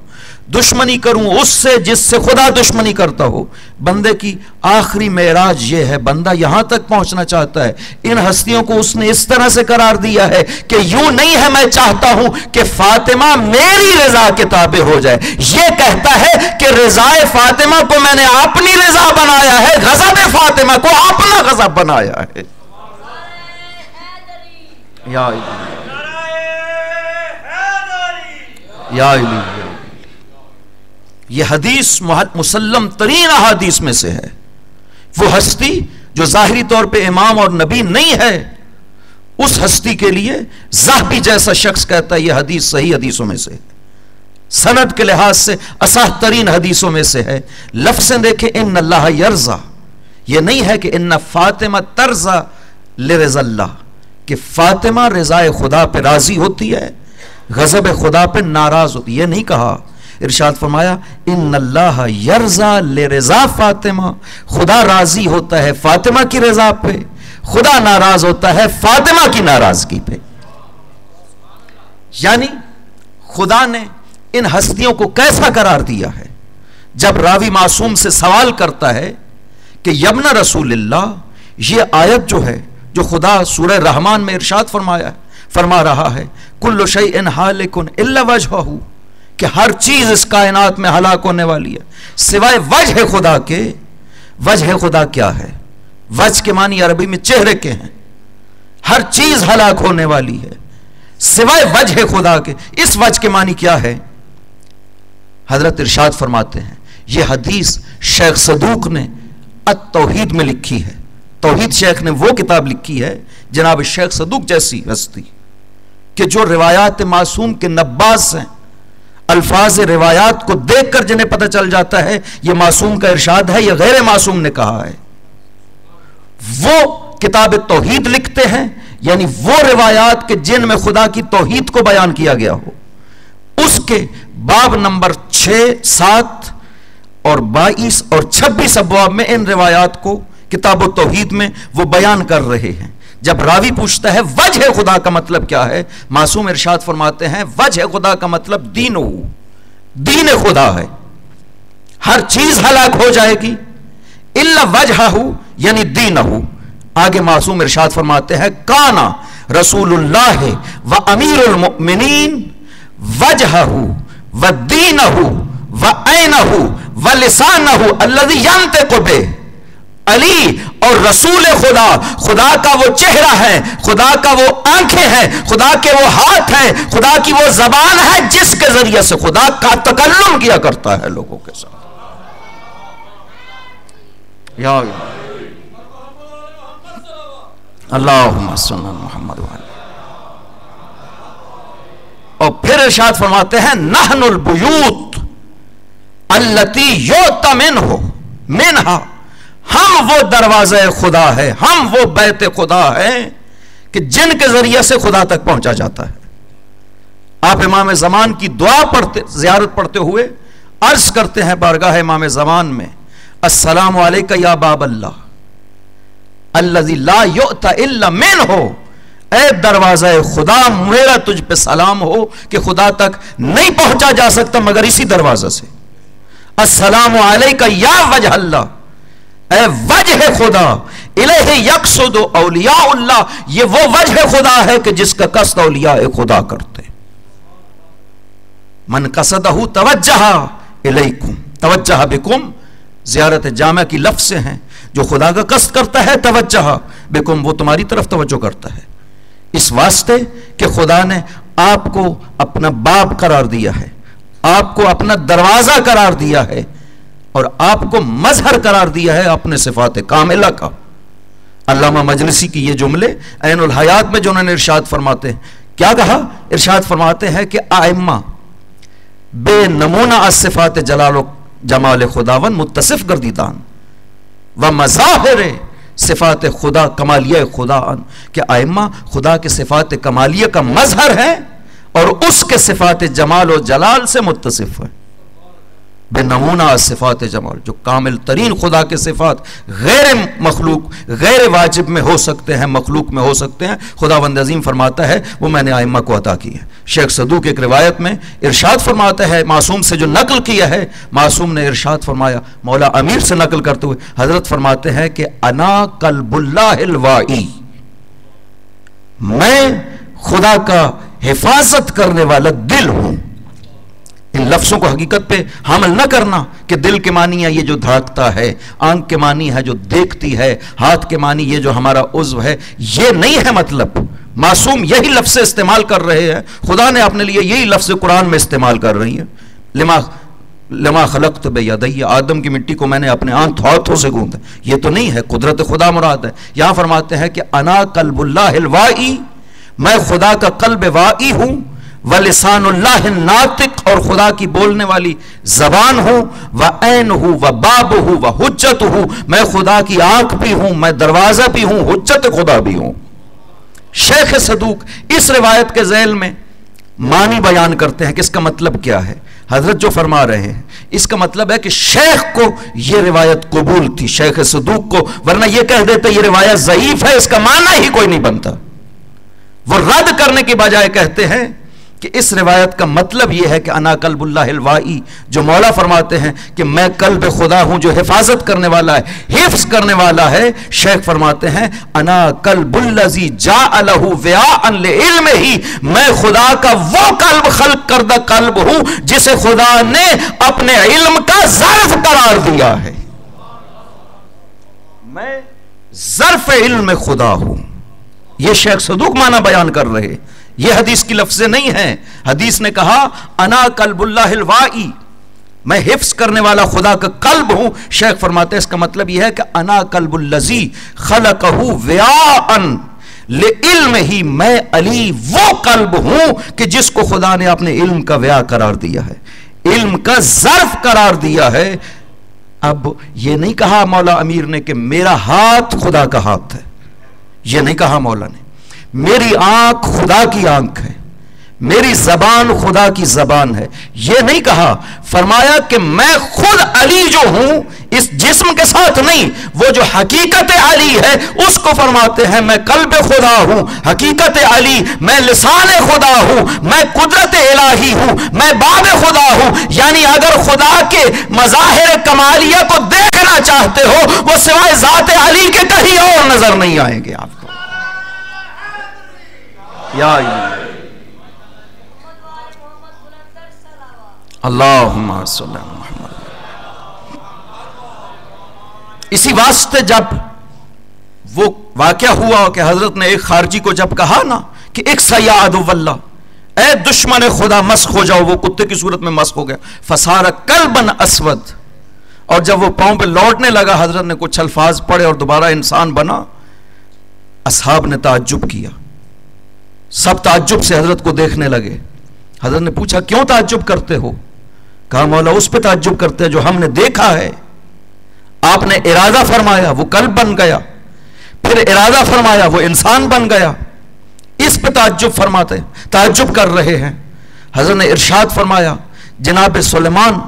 दुश्मनी करूं उससे जिससे खुदा दुश्मनी करता हो। बंदे की आखिरी मेराज ये है, बंदा यहां तक पहुंचना चाहता है। इन हस्तियों को उसने इस तरह से करार दिया है कि यूं नहीं है मैं चाहता हूं कि फातिमा मेरी रजा के ताबे हो जाए, ये कहता है कि रजाए फातिमा को मैंने अपनी रजा बनाया है, गज़ब फातिमा को अपना गज़ब बनाया है। या ये हदीस मुसल्लम तरीन अहादीस में से है। वो हस्ती जो जाहिरी तौर पे इमाम और नबी नहीं है, उस हस्ती के लिए ज़ाहबी जैसा शख्स कहता है यह हदीस सही हदीसों में से है, सनद के लिहाज से असह तरीन हदीसों में से है। लफ्ज़ें देखें, इन अल्लाह यरज़ा, यह नहीं है कि इन्ना फातिमा तर्ज़ा लिरज़ल्ला, कि फातिमा रज़ाए खुदा पे राजी होती है, गज़ब खुदा पे नाराज होती है, यह नहीं कहा। इरशाद फरमाया इन अल्लाह यरज़ा लिरज़ा फातिमा, खुदा राजी होता है फातिमा की रज़ा पे, खुदा नाराज होता है फातिमा की नाराजगी पे। यानी खुदा ने इन हस्तियों को कैसा करार दिया है। जब रावी मासूम से सवाल करता है कि यब्न रसूलिल्लाह, ये आयत जो है जो खुदा सूरह रहमान में इरशाद फरमा रहा है, कुल्लु शैइन हालिकुन इल्ला वजहहू, कि हर चीज इस कायनात में हलाक होने वाली है सिवाय वजह खुदा के। वजह खुदा क्या है? वजह के मानी अरबी में चेहरे के हैं। हर चीज हलाक होने वाली है सिवाय वजह खुदा के। इस वजह के मानी क्या है? हजरत इरशाद फरमाते हैं, यह हदीस शेख सदूक ने अत-तौहीद में लिखी है। तौहीद शेख ने वो किताब लिखी है जनाब शेख सदूक जैसी हस्ती, कि जो रिवायात मासूम के नब्बास हैं, अल्फाज रिवायात को देखकर जिन्हें पता चल जाता है यह मासूम का इरशाद है, यह गैर मासूम ने कहा है, वो किताब तौहीद लिखते हैं। यानी वो रिवायात के जिनमें खुदा की तौहीद को बयान किया गया हो, उसके बाब नंबर 6, 7 और 22 और 26 अब्वाब में इन रिवायात को किताब तौहीद में वो बयान कर रहे हैं। जब रावी पूछता है वजह खुदा का मतलब क्या है, मासूम इरशाद फरमाते हैं वजह खुदा का मतलब दीन खुदा है। हर चीज हलाक हो जाएगी इल्ला वजहहू, यानी दीनहू। आगे मासूम इरशाद फरमाते हैं काना रसूलुल्लाह व अमीरुल मुमिनीन वजहहू व दीनहू व ऐनहू व लिसानहू अल्लज़ी यंतिक़ु बिही। अली और रसूल खुदा, खुदा का वो चेहरा है, खुदा का वो आंखें हैं, खुदा के वो हाथ हैं, खुदा की वो जबान है जिसके जरिए से खुदा का तकल्लुम किया करता है लोगों के साथ। या अल्लाहुम्मा सल्ली मुहम्मद। और फिर इरशाद फरमाते हैं नहनुल बुयूत अल्लती युतमिनहु मिनहा, हम वो दरवाज़े खुदा है, हम वो बैत खुदा है कि जिनके जरिए से खुदा तक पहुंचा जाता है। आप इमाम ज़मान की दुआ पढ़ते, ज़ियारत पढ़ते हुए अर्ज करते हैं बारगाह इमाम ज़मान में, अस्सलामु अलैका या बाब अल्लाह अल्लज़ी ला युअता इल्ला मिनहु, ऐ दरवाज़ा खुदा मेरा तुझ पे सलाम हो कि खुदा तक नहीं पहुंचा जा सकता मगर इसी दरवाज़े से। अस्सलामु अलैका या वजह अल्लाह, ऐ वजह खुदा इलैहि यक़सुदु औलियाउल्लाह, ये वो वजह खुदा है कि जिसका कस्द औलिया खुदा करते। मन कसदहु तवज्जहा इलैकुम तवज्जहा बिकुम, ज़ियारत जामा की लफ्ज़ से हैं, जो खुदा का कस्द करता है तवज्जहा बिकुम, वो तुम्हारी तरफ तवज्जो करता है। इस वास्ते कि खुदा ने आपको अपना बाब करार दिया है, आपको अपना दरवाजा करार दिया है और आपको मजहर करार दिया है अपने सिफात कामिला का। अल्लामा मजलिसी की ये जुमले ऐनुल हयात में जो उन्होंने इरशाद फरमाते हैं, क्या कहा? इरशाद फरमाते हैं कि आइम्मा बेनमूना अस्सिफात जलाल जमाल खुदावन मुत्तसिफ गर्दीदान व मज़ाहिर सिफात खुदा कमालिया खुदान, कि आइम्मा खुदा के सिफात कमालिया का मजहर है और उसके सिफात जमाल और जलाल से मुत्तसिफ है। बेनमूना सिफात जमाल, जो कामिल तरीन खुदा के सिफात गैर मखलूक गैर वाजिब में हो सकते हैं, मखलूक में हो सकते हैं, खुदावंद अज़ीम फरमाता है वो मैंने आइम्मा को अता की है। शेख सदूक एक रिवायत में इरशाद फरमाता है, मासूम से जो नकल किया है, मासूम ने इरशाद फरमाया, मौला अमीर से नकल करते हुए हजरत फरमाते हैं कि अना कल्बुल्लाहिल वाई, मैं खुदा का हिफाजत करने वाला दिल हूं। इन लफ्जों को हकीकत पे हामल न करना कि दिल के मानी है ये जो धड़कता है, आंख के मानी है जो देखती है, हाथ के मानी ये जो हमारा उज़्व है, ये नहीं है मतलब। मासूम यही लफ्ज़ इस्तेमाल कर रहे हैं, खुदा ने अपने लिए यही लफ्ज़ कुरान में इस्तेमाल कर रही है। लमा खलक़्त बियदैया, आदम की मिट्टी को मैंने अपने हाथों से गूंथा, ये तो नहीं है, कुदरत खुदा मुराद है। यहां फरमाते हैं कि अना कल्बुल्लाहिल वाई, मैं खुदा का कल्ब वाई हूं, व लिसानुल्लाह नातिक, और खुदा की बोलने वाली जबान हूं, व ऐन हूं, व बाब हूं, व हुज्जत हूं, मैं खुदा की आंख भी हूं, मैं दरवाजा भी हूं, हुज्जत खुदा भी हूं। शेख सदूक इस रिवायत के ज़ैल में मानी बयान करते हैं कि इसका मतलब क्या है। हजरत जो फरमा रहे हैं इसका मतलब है कि शेख को यह रिवायत कबूल थी, शेख सदूक को, वरना यह कह देते यह रिवायत ज़ईफ है, इसका माना ही कोई नहीं बनता। वो रद्द करने की बजाय कहते हैं कि इस रिवायत का मतलब यह है कि अना कल्बुल्लाहिल वाई, जो मौला फरमाते हैं कि मैं कल्ब खुदा हूं जो हिफाजत करने वाला है, हिफ्ज करने वाला है। शेख फरमाते हैं अना कल्बुल्लज़ी जाअलहु व्याअन लिइल्मिही, मैं खुदा का वो कल्ब खल्क करदा कल्ब हूं जिसे खुदा ने अपने इल्म का ज़र्फ करार दिया है। मैं ज़र्फ इल्म खुदा हूं, यह शेख सदूक माना बयान कर रहे। यह हदीस की लफ्ज़ें नहीं है। हदीस ने कहा अना कल्बुल्लाहिल वाई, मैं हिफ्स करने वाला खुदा का कल्ब हूं। शेख फरमाते हैं इसका मतलब यह है कि अना कल्बुल्लज़ी खलक़हु व्याअन लिइल्मिही, मैं अली वो कल्ब हूं कि जिसको खुदा ने अपने इल्म का व्या करार दिया है, इल्म का ज़र्फ करार दिया है। अब यह नहीं कहा मौला अमीर ने कि मेरा हाथ खुदा का हाथ है, यह नहीं कहा मौला ने। मेरी आंख खुदा की आंख है, मेरी जबान खुदा की जबान है, यह नहीं कहा। फरमाया कि मैं खुद अली जो हूं इस जिस्म के साथ नहीं, वो जो हकीकत अली है उसको फरमाते हैं मैं कल्ब खुदा हूं, हकीकत अली, मैं लिसान खुदा हूं, मैं कुदरत इलाही हूं, मैं बाब खुदा हूं। यानी अगर खुदा के मज़ाहिर कमालिया को देखना चाहते हो वो सिवाय ज़ात अली के कहीं और नजर नहीं आएंगे आपको। अल्लाहुम्मा सल्ली अला मुहम्मद। इसी वास्ते जब वो वाक़या हुआ कि हजरत ने एक खारजी को जब कहा ना कि एक सया अदुवल्ला, ए दुश्मन खुदा मस्क हो जाओ, वो कुत्ते की सूरत में मस्क हो गया, फसारा कल्बन अस्वद। और जब वो पांव पे लौटने लगा हजरत ने कुछ अल्फाज पढ़े और दोबारा इंसान बना। असहाब ने ताज्जुब किया, सब ताज्जुब से हजरत को देखने लगे। हजरत ने पूछा क्यों ताज्जुब करते हो? कहा मौला उस पे ताज्जुब करते हैं जो हमने देखा है। आपने इरादा फरमाया वो कल्ब बन गया, फिर इरादा फरमाया वो इंसान बन गया, इस पे ताज्जुब फरमाते ताज्जुब कर रहे हैं। हजरत ने इरशाद फरमाया जनाब सुलेमान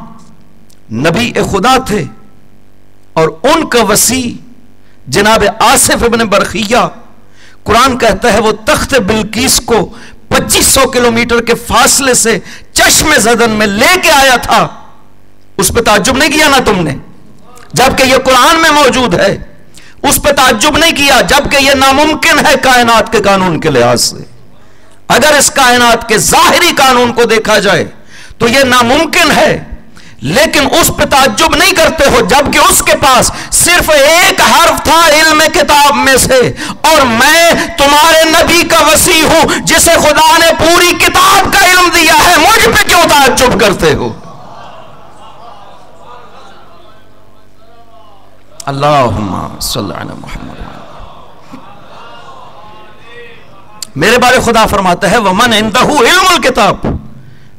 नबी खुदा थे और उनका वसी जनाब आसिफ इब्न बरखिया, कुरान कहता है वो तख्त बिल्कीस को 2500 किलोमीटर के फासले से चश्मे ज़दन में लेके आया था। उस पर ताज्जुब नहीं किया ना तुमने, जबकि ये कुरान में मौजूद है। उस पर ताज्जुब नहीं किया जबकि यह नामुमकिन है कायनात के कानून के लिहाज से। अगर इस कायनात के जाहिरी कानून को देखा जाए तो यह नामुमकिन है, लेकिन उस पर ताज्जुब नहीं करते हो जबकि उसके पास सिर्फ एक हर्फ था इल्म किताब में से, और मैं तुम्हारे नबी का वसी हूं जिसे खुदा ने पूरी किताब का इल्म दिया है, मुझ पे क्यों ताज्जुब करते हो? अल्लाहुम्मा सल्ली अला मुहम्मद। मेरे बारे खुदा फरमाता है वमन इंदहु इल्मुल किताब,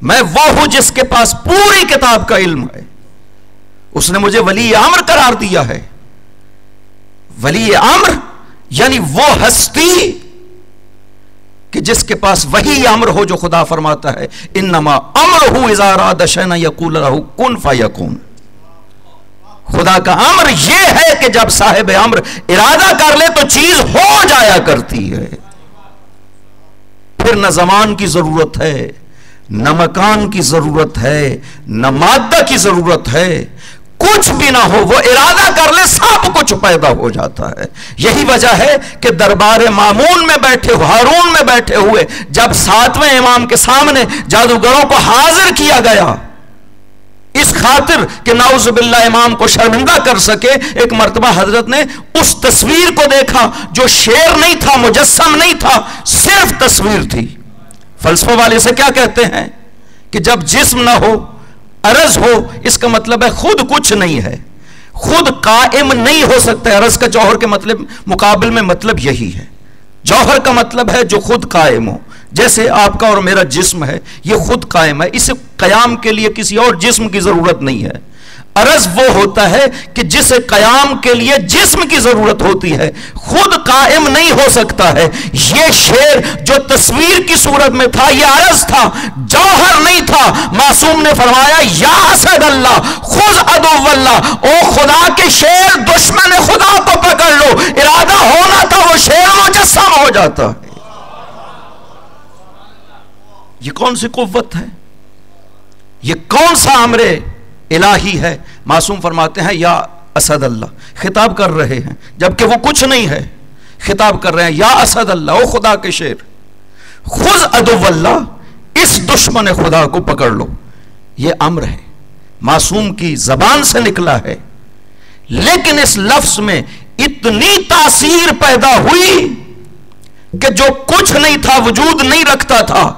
मैं वो हूं जिसके पास पूरी किताब का इल्म है। उसने मुझे वली अम्र करार दिया है। वली अम्र यानी वो हस्ती कि जिसके पास वही अम्र हो जो खुदा फरमाता है, इन्नमा अम्रहु इज़ा अरादा शैअन यक़ूल लहु कुन फयकून। खुदा का अम्र यह है कि जब साहिब अम्र इरादा कर ले तो चीज हो जाया करती है। फिर न जमान की जरूरत है, न मकान की जरूरत है, न मादा की जरूरत है, कुछ भी ना हो, वो इरादा कर ले सब कुछ पैदा हो जाता है। यही वजह है कि दरबार मामून में बैठे, हारून में बैठे हुए जब 7वें इमाम के सामने जादूगरों को हाजिर किया गया, इस खातिर कि नाउज़ुबिल्लाह इमाम को शर्मिंदा कर सके, एक मर्तबा हजरत ने उस तस्वीर को देखा जो शेर नहीं था, मुजस्सम नहीं था, सिर्फ तस्वीर थी। फलसफा वाले से क्या कहते हैं कि जब जिस्म ना हो, अरज हो, इसका मतलब है खुद कुछ नहीं है, खुद कायम नहीं हो सकता। अरज का जौहर के मतलब मुकाबिल में मतलब यही है। जौहर का मतलब है जो खुद कायम हो, जैसे आपका और मेरा जिस्म है, यह खुद कायम है, इसे कयाम के लिए किसी और जिस्म की जरूरत नहीं है। अरज वो होता है कि जिसे कयाम के लिए जिस्म की जरूरत होती है, खुद कायम नहीं हो सकता है। यह शेर जो तस्वीर की सूरत में था, यह अरज था, जौहर नहीं था। मासूम ने फरमाया, या असद अल्लाह खुद अदुव्वल्लाह, ओ खुदा के शेर, दुश्मन खुदा को पकड़ लो। इरादा होना था वो शेर मुजस्सम हो जाता है। ये कौन सी कुव्वत है, ये कौन सा अमरे इलाही है। मासूम फरमाते हैं, या असद अल्लाह, खिताब कर रहे हैं जबकि वो कुछ नहीं है, खिताब कर रहे हैं, या असद अल्लाह, ओ खुदा के शेर, खुद अदुव्वल्लाह, इस दुश्मन खुदा को पकड़ लो। ये अम्र है, मासूम की जबान से निकला है, लेकिन इस लफ्ज में इतनी तासीर पैदा हुई कि जो कुछ नहीं था, वजूद नहीं रखता था,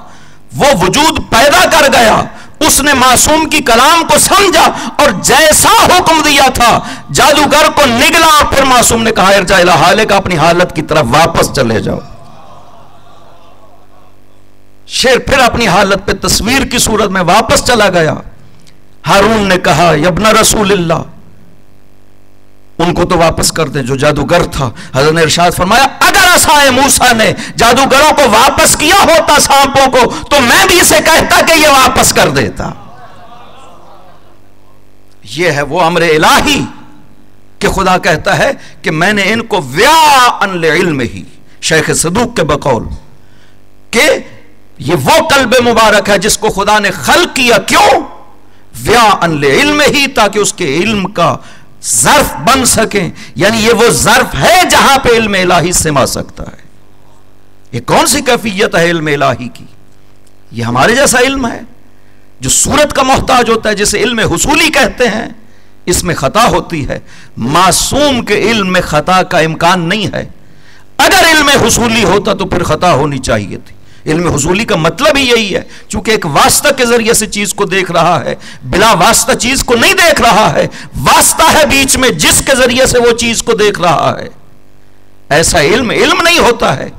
वो वजूद पैदा कर गया। उसने मासूम की कलाम को समझा और जैसा हुक्म दिया था जादूगर को निगला, और फिर मासूम ने कहा, इरजा इला हालिक, अपनी हालत की तरफ वापस चले जाओ। शेर फिर अपनी हालत पे तस्वीर की सूरत में वापस चला गया। हारून ने कहा, यब्ना रसूलिल्लाह, उनको तो वापस कर दे जो जादूगर था। हज़रत ने इरशाद फरमाया, अगर असाए मूसा ने जादूगरों को वापस किया होता, सांपों को, तो मैं भी इसे कहता कि ये वापस कर देता। ये है वो अमर इलाही कि खुदा कहता है कि मैंने इनको व्याअन लिइल्म ही, शेख सदूक के बकौल कि ये वो कल्ब मुबारक है जिसको खुदा ने खल्क किया। क्यों? व्याअन लिइल्म ही, ताकि उसके इल्म का ज़र्फ बन सके, यानी ये वो ज़र्फ है जहां पे इल्म इलाही सिमा सकता है। ये कौन सी कैफियत है इल्म इलाही की? ये हमारे जैसा इल्म है जो सूरत का मोहताज होता है, जिसे इल्म हुसूली कहते हैं। इसमें खता होती है, मासूम के इल्म में खता का इम्कान नहीं है। अगर इल्म हुसूली होता तो फिर खता होनी चाहिए थी। इल्म हुसूली का मतलब ही यही है, चूंकि एक वास्ता के जरिए से चीज को देख रहा है, बिला वास्ता चीज को नहीं देख रहा है। वास्ता है बीच में जिसके जरिए से वो चीज को देख रहा है। ऐसा इल्म नहीं होता है,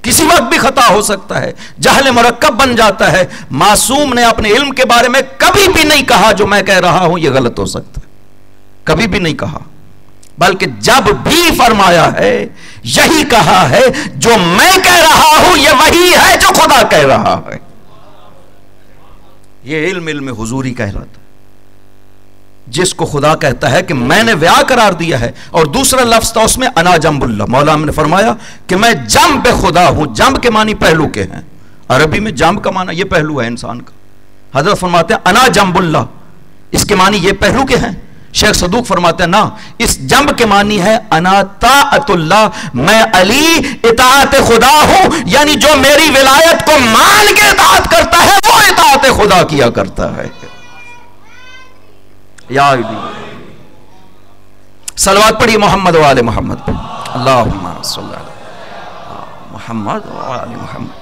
किसी वक्त भी खता हो सकता है, जहल मुरक्कब बन जाता है। मासूम ने अपने इल्म के बारे में कभी भी नहीं कहा जो मैं कह रहा हूं यह गलत हो सकता है, कभी भी नहीं कहा, बल्कि जब भी फरमाया है यही कहा है, जो मैं कह रहा हूं यह वही है जो खुदा कह रहा है। यह इल्म हुजूरी कहलाता है, जिसको खुदा कहता है कि मैंने व्या करार दिया है। और दूसरा लफ्ज था उसमें, अना जम्बुल्लाह, मौला ने फरमाया कि मैं जम्ब खुदा हूं। जम्ब के मानी पहलू के हैं, अरबी में जम्ब का माना यह पहलू है इंसान का। हजरत फरमाते हैं अना जम्बुल्लाह, इसके मानी यह पहलू के हैं। शेख सदूक फरमाते हैं ना, इस जंब के मानी है अना ताअतुल्लाह, मैं अली इताअत खुदा हूं, यानी जो मेरी विलायत को मान के इताअत करता है वो इताअत खुदा किया करता है। या सलवात पढ़िए मोहम्मद वाले मोहम्मद, अल्लाहुम्मा सल्ली अला मोहम्मद वाले मोहम्मद।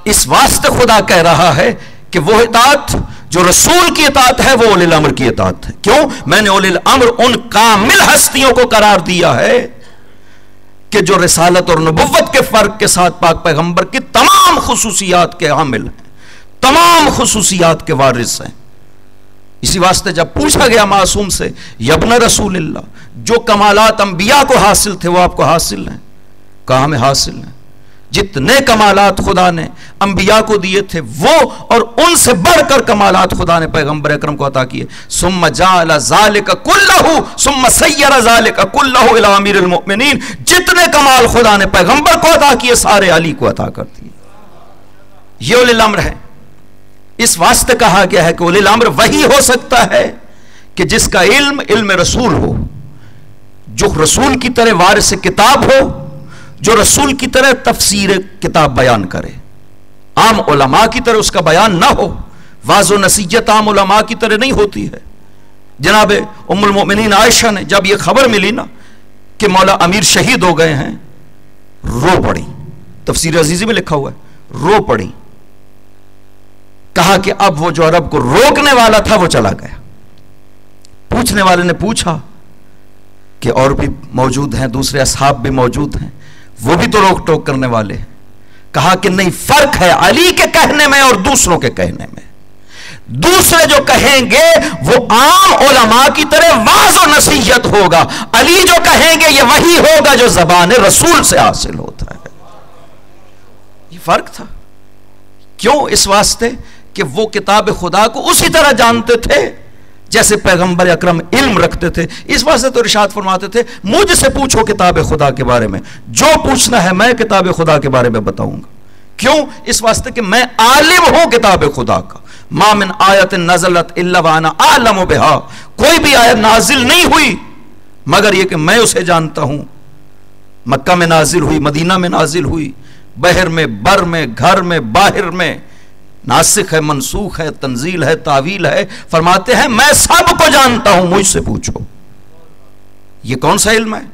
इस वास्ते खुदा कह रहा है कि वो इताअत जो रसूल की इताअत है वो उलिल अम्र की इताअत है। क्यों? मैंने उलिल अम्र उन कामिल हस्तियों को करार दिया है कि जो रिसालत और नबुव्वत के फर्क के साथ पाक पैगंबर की तमाम खुसूसियात के हामिल हैं, तमाम खुसूसियात के वारिस हैं। इसी वास्ते जब पूछा गया मासूम से, यब्न रसूलिल्लाह, जो कमालात अंबिया को हासिल थे वो आपको हासिल हैं? कहा हमें हासिल हैं। जितने कमालात खुदा ने अंबिया को दिए थे वो और उनसे बढ़कर कमालात खुदा ने पैगंबर अकरम को अता किए। सुम्मा जाअला ज़ालिका कुल्लहु सुम्मा सय्यरा ज़ालिका कुल्लहु इला अमीरिल मुमिनीन, जितने कमाल खुदा ने पैगंबर को अता किए सारे अली को अता कर दिए। ये उलिल अम्र है। इस वास्ते कहा गया है कि उलिल अम्र वही हो सकता है कि जिसका इल्म रसूल हो, जो रसूल की तरह वारिस किताब हो, जो रसूल की तरह तफसीर किताब बयान करे। आम उलमा की तरह उसका बयान ना हो, वाज़ो नसीहत आम उलमा की तरह नहीं होती है। जनाब उम्मुल मोमिनीन आयशा ने जब यह खबर मिली ना कि मौला अमीर शहीद हो गए हैं, रो पड़ी। तफसीर अजीज़ी में लिखा हुआ है, रो पड़ी। कहा कि अब वो जो अरब को रोकने वाला था वो चला गया। पूछने वाले ने पूछा कि और भी मौजूद हैं, दूसरे असहाब भी मौजूद हैं, वो भी तो रोक टोक करने वाले हैं। कहा कि नहीं, फर्क है अली के कहने में और दूसरों के कहने में। दूसरे जो कहेंगे वो आम उलमा की तरह वाज़ और नसीहत होगा, अली जो कहेंगे ये वही होगा जो ज़बान रसूल से हासिल होता है। ये फर्क था। क्यों? इस वास्ते कि वो किताब खुदा को उसी तरह जानते थे जैसे पैगंबर अकरम इल्म रखते थे। इस वास्ते तो इरशाद फरमाते थे, मुझसे पूछो किताब खुदा के बारे में, जो पूछना है मैं किताब खुदा के बारे में बताऊंगा। क्यों? इस वास्ते कि मैं आलिम हूं किताब खुदा का। मा मिन आयत नज़लत इल्ला व अना आलमु बिहा, कोई भी आयत नाजिल नहीं हुई मगर यह कि मैं उसे जानता हूं। मक्का में नाजिल हुई, मदीना में नाजिल हुई, बहर में, बर में, घर में, बाहर में, नासिख है, मनसूख है, तंजील है, तावील है। फरमाते हैं मैं सबको जानता हूं, मुझसे पूछो। ये कौन सा इल्म है?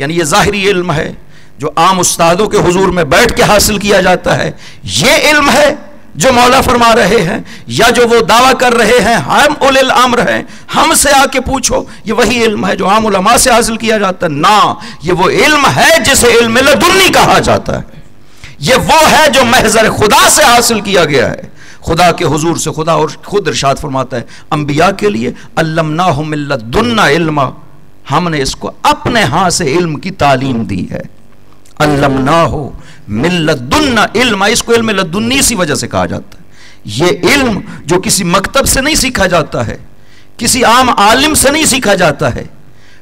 यानी ये जाहिरी इल्म है जो आम उस्तादों के हुजूर में बैठ के हासिल किया जाता है। ये इल्म है जो मौला फरमा रहे हैं, या जो वो दावा कर रहे हैं हम उलिल अम्र हैं, हमसे आके पूछो, ये वही इल्म है जो आम उलमा से हासिल किया जाता है? ना, ये वो इल्म है जिसे इल्म लदुन्नी कहा जाता है। ये वो है जो महज़र खुदा से हासिल किया गया है, खुदा के हुजूर से। खुदा और खुद इरशाद फरमाता है अंबिया के लिए, अल्लमनाहु मिन लदुन्ना इल्मा, हमने इसको अपने हाथ से इल्म की तालीम दी है। अल्लमनाहु मिन लदुन्ना इल्मा, इसको इल्म लदुन्नी इसी वजह से कहा जाता है। ये इल्म जो किसी मकतब से नहीं सीखा जाता है, किसी आम आलिम से नहीं सीखा जाता है,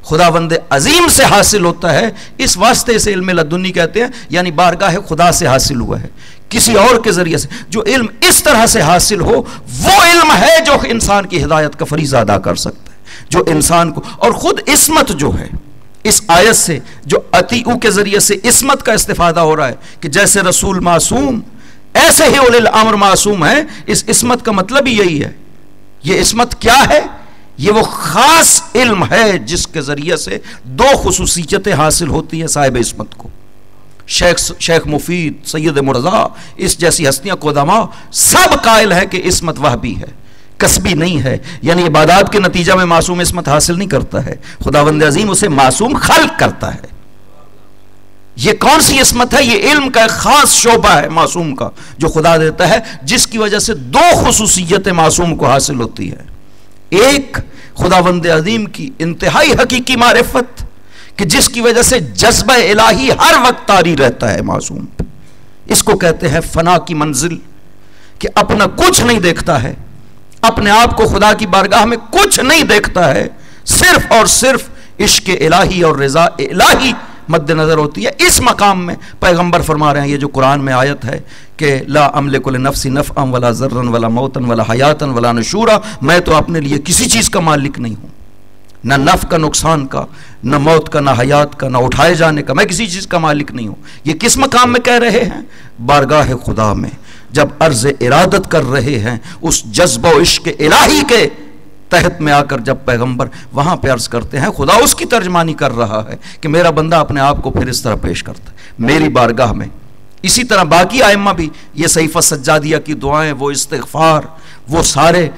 खुदावंद अजीम से हासिल होता है। इस वास्ते इसे इल्म लदुन्नी कहते हैं, यानी बारगाह खुदा से हासिल हुआ है, किसी और के जरिए से। जो इल्म इस तरह से हासिल हो वो इल्म है जो इंसान की हिदायत का फरीज़ा अदा कर सकता है, जो इंसान को। और खुद इस्मत जो है, इस आयत से जो अतीऊ के जरिए से इस्मत का इस्तिफादा हो रहा है कि जैसे रसूल मासूम ऐसे ही उलिल अम्र मासूम है। इस इस्मत का मतलब ही यही है। ये इस्मत क्या है? ये वो खास इल्म है जिसके जरिए से दो खुसूसियतें हासिल होती हैं साहिब इस्मत को। शेख मुफीद, सैयद मुर्जा, इस जैसी हस्तियां कोदमा सब कायल है कि इस्मत वहबी है, कसबी नहीं है। यानी इबादत के नतीजा में मासूम इस्मत हासिल नहीं करता है, खुदावंद अजीम उसे मासूम खल्क करता है। ये कौन सी इस्मत है? ये इल्म का एक खास शोबा है मासूम का जो खुदा देता है, जिसकी वजह से दो खुसूसियतें मासूम को हासिल होती है। एक, खुदावंद अजीम की इंतहाई हकीकी मारिफत कि जिसकी वजह से जज्बा इलाही हर वक्त तारी रहता है मासूम। इसको कहते हैं फना की मंजिल, कि अपना कुछ नहीं देखता है, अपने आप को खुदा की बारगाह में कुछ नहीं देखता है, सिर्फ और सिर्फ इश्क इलाही और रज़ा इलाही मद्देनजर होती है। इस मकाम में पैगंबर फरमा रहे हैं, ये जो कुरान में आयत है कि ला अमलिकु लिनफ्सी नफ़अन वला ज़र्रन वला मौतन वला हयातन वला नुशूरा, मैं तो अपने लिए किसी चीज़ का मालिक नहीं हूँ, न नफ़ का नुकसान का, न मौत का, न हयात का, न उठाए जाने का, मैं किसी चीज़ का मालिक नहीं हूँ। ये किस मकाम में कह रहे हैं? बारगाह खुदा में, जब अर्ज़ इरादत कर रहे हैं उस जज्बा इश्क इलाही के तहत में आकर जब पैगंबर वहाँ पे अर्ज़ करते हैं, खुदा उसकी तर्जमानी कर रहा है कि मेरा बंदा अपने आप को फिर इस तरह पेश करता है मेरी बारगाह में। इसी तरह बाकी आइम्मा भी ये सहीफ़ा सज्जादिया की दुआएं, वो इस्तिग़फ़ार, वो सारे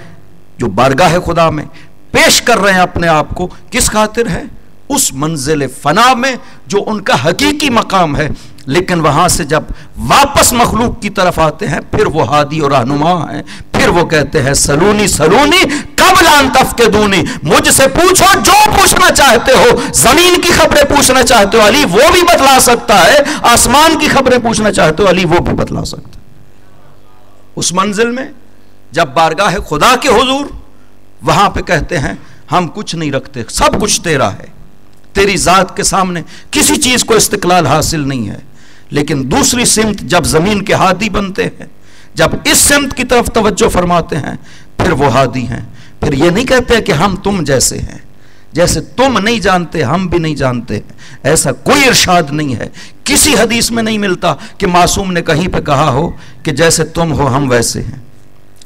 जो बारगाह खुदा में पेश कर रहे हैं अपने आप को, किस खातिर है? उस मंजिल फना में जो उनका हकीकी मकाम है। लेकिन वहां से जब वापस मखलूक की तरफ आते हैं, फिर वो हादी और रहनुमा हैं, फिर फिर वो कहते हैं सलूनी सलूनी कबल अन तफकिदूनी, मुझसे पूछो जो पूछना चाहते हो। जमीन की खबरें पूछना चाहते हो अली, वो भी बतला सकता है। आसमान की खबरें पूछना चाहते हो अली, वो भी बतला सकता है। उस मंजिल में जब बारगाह खुदा के हुजूर, वहां पे कहते हैं हम कुछ नहीं रखते, सब कुछ तेरा है, तेरी जात के सामने किसी चीज को इस्तिकलाल हासिल नहीं है। लेकिन दूसरी सिमत जब जमीन के हादी बनते हैं, जब इस सिमत की तरफ तवज्जो फरमाते हैं, फिर वो हादी हैं। फिर ये नहीं कहते कि हम तुम जैसे हैं, जैसे तुम नहीं जानते हम भी नहीं जानते, ऐसा कोई इरशाद नहीं है। किसी हदीस में नहीं मिलता कि मासूम ने कहीं पे कहा हो कि जैसे तुम हो हम वैसे हैं,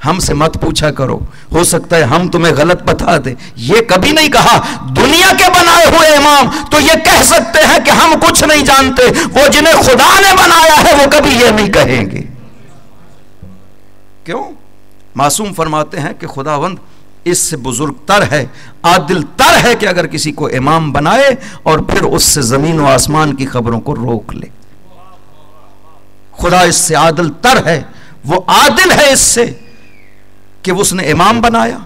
हमसे मत पूछा करो, हो सकता है हम तुम्हें गलत बता दे। ये कभी नहीं कहा। दुनिया के बनाए हुए इमाम तो ये कह सकते हैं कि हम कुछ नहीं जानते, वो जिन्हें खुदा ने बनाया है वो कभी ये नहीं कहेंगे। क्यों? मासूम फरमाते हैं कि खुदावंद इससे बुजुर्ग तर है, आदिल तर है कि अगर किसी को इमाम बनाए और फिर उससे जमीन व आसमान की खबरों को रोक ले। खुदा इससे आदिल तर है, वो आदिल है इससे कि उसने इमाम बनाया,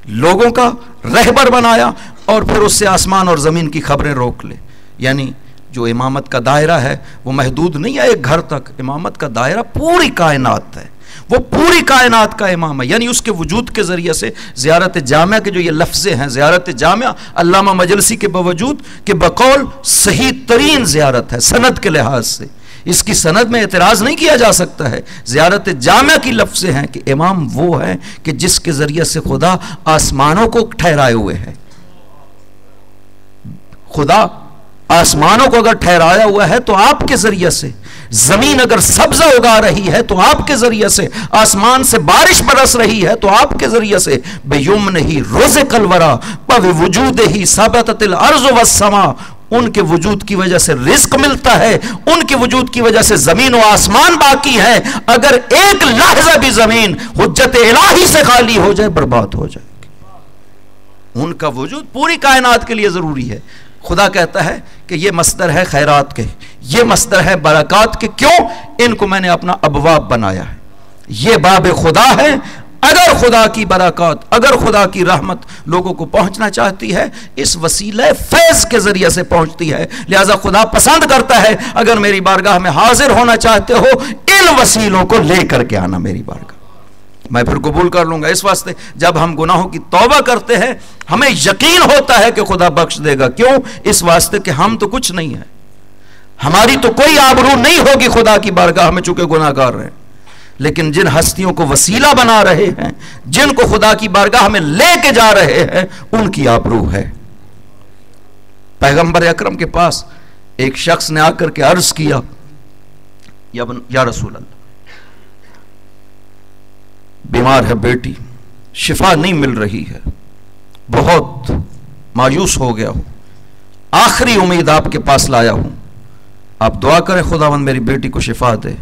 लोगों का रहबर बनाया और फिर उससे आसमान और ज़मीन की खबरें रोक ले। यानी जो इमामत का दायरा है वो महदूद नहीं है एक घर तक, इमामत का दायरा पूरी कायनात है, वो पूरी कायनात का इमाम है। यानी उसके वजूद के ज़रिए से ज़ियारत जामिया के जो ये लफ्ज़े हैं, ज़ियारत जामिया अल्लामा मजलसी के बावजूद कि बकौल सही तरीन ज़ियारत है सनद के लिहाज से, इसकी सनद में एतराज़ नहीं किया जा सकता है। ज़ियारत जामिया की लफ्ज़ें हैं कि इमाम वो है कि जिसके ज़रिए से खुदा आसमानों को ठहराए हुए है। खुदा आसमानों को अगर ठहराया हुआ है तो आपके ज़रिए से, ज़मीन अगर सब्ज़ा उगा रही है तो आपके ज़रिए से, आसमान से बारिश बरस रही है तो आपके ज़रिए से, बेयुम्न ही रोज़े कलवरा पव वजूद ही सबततिल अर्ज़ वस्समा, उनके वजूद की वजह से रिस्क मिलता है, उनके वजूद की वजह से जमीन और आसमान बाकी है। अगर एक लहजा भी जमीन हुज्जत इलाही से खाली हो जाए बर्बाद हो जाएगी। उनका वजूद पूरी कायनात के लिए जरूरी है। खुदा कहता है कि ये मस्दर है खैरात के, ये मस्दर है बरक़ात के। क्यों? इनको मैंने अपना अबवाब बनाया है, ये बाब खुदा है। अगर खुदा की बरक़ात, अगर खुदा की रहमत लोगों को पहुंचना चाहती है, इस वसीले फैज़ के ज़रिए से पहुंचती है। लिहाजा खुदा पसंद करता है अगर मेरी बारगाह में हाजिर होना चाहते हो, इन वसीलों को लेकर के आना मेरी बारगाह, मैं फिर कबूल कर लूंगा। इस वास्ते जब हम गुनाहों की तौबा करते हैं हमें यकीन होता है कि खुदा बख्श देगा। क्यों? इस वास्ते कि हम तो कुछ नहीं है, हमारी तो कोई आबरू नहीं होगी खुदा की बारगाह में, चूंकि गुनाहगार हैं। लेकिन जिन हस्तियों को वसीला बना रहे हैं, जिनको खुदा की बारगाह में लेके जा रहे हैं, उनकी आबरू है। पैगंबर अकरम के पास एक शख्स ने आकर के अर्ज किया, या रसूल अल्लाह, बीमार है बेटी, शिफा नहीं मिल रही है, बहुत मायूस हो गया हूं, आखिरी उम्मीद आपके पास लाया हूं, आप दुआ करें खुदावंद मेरी बेटी को शिफा दे।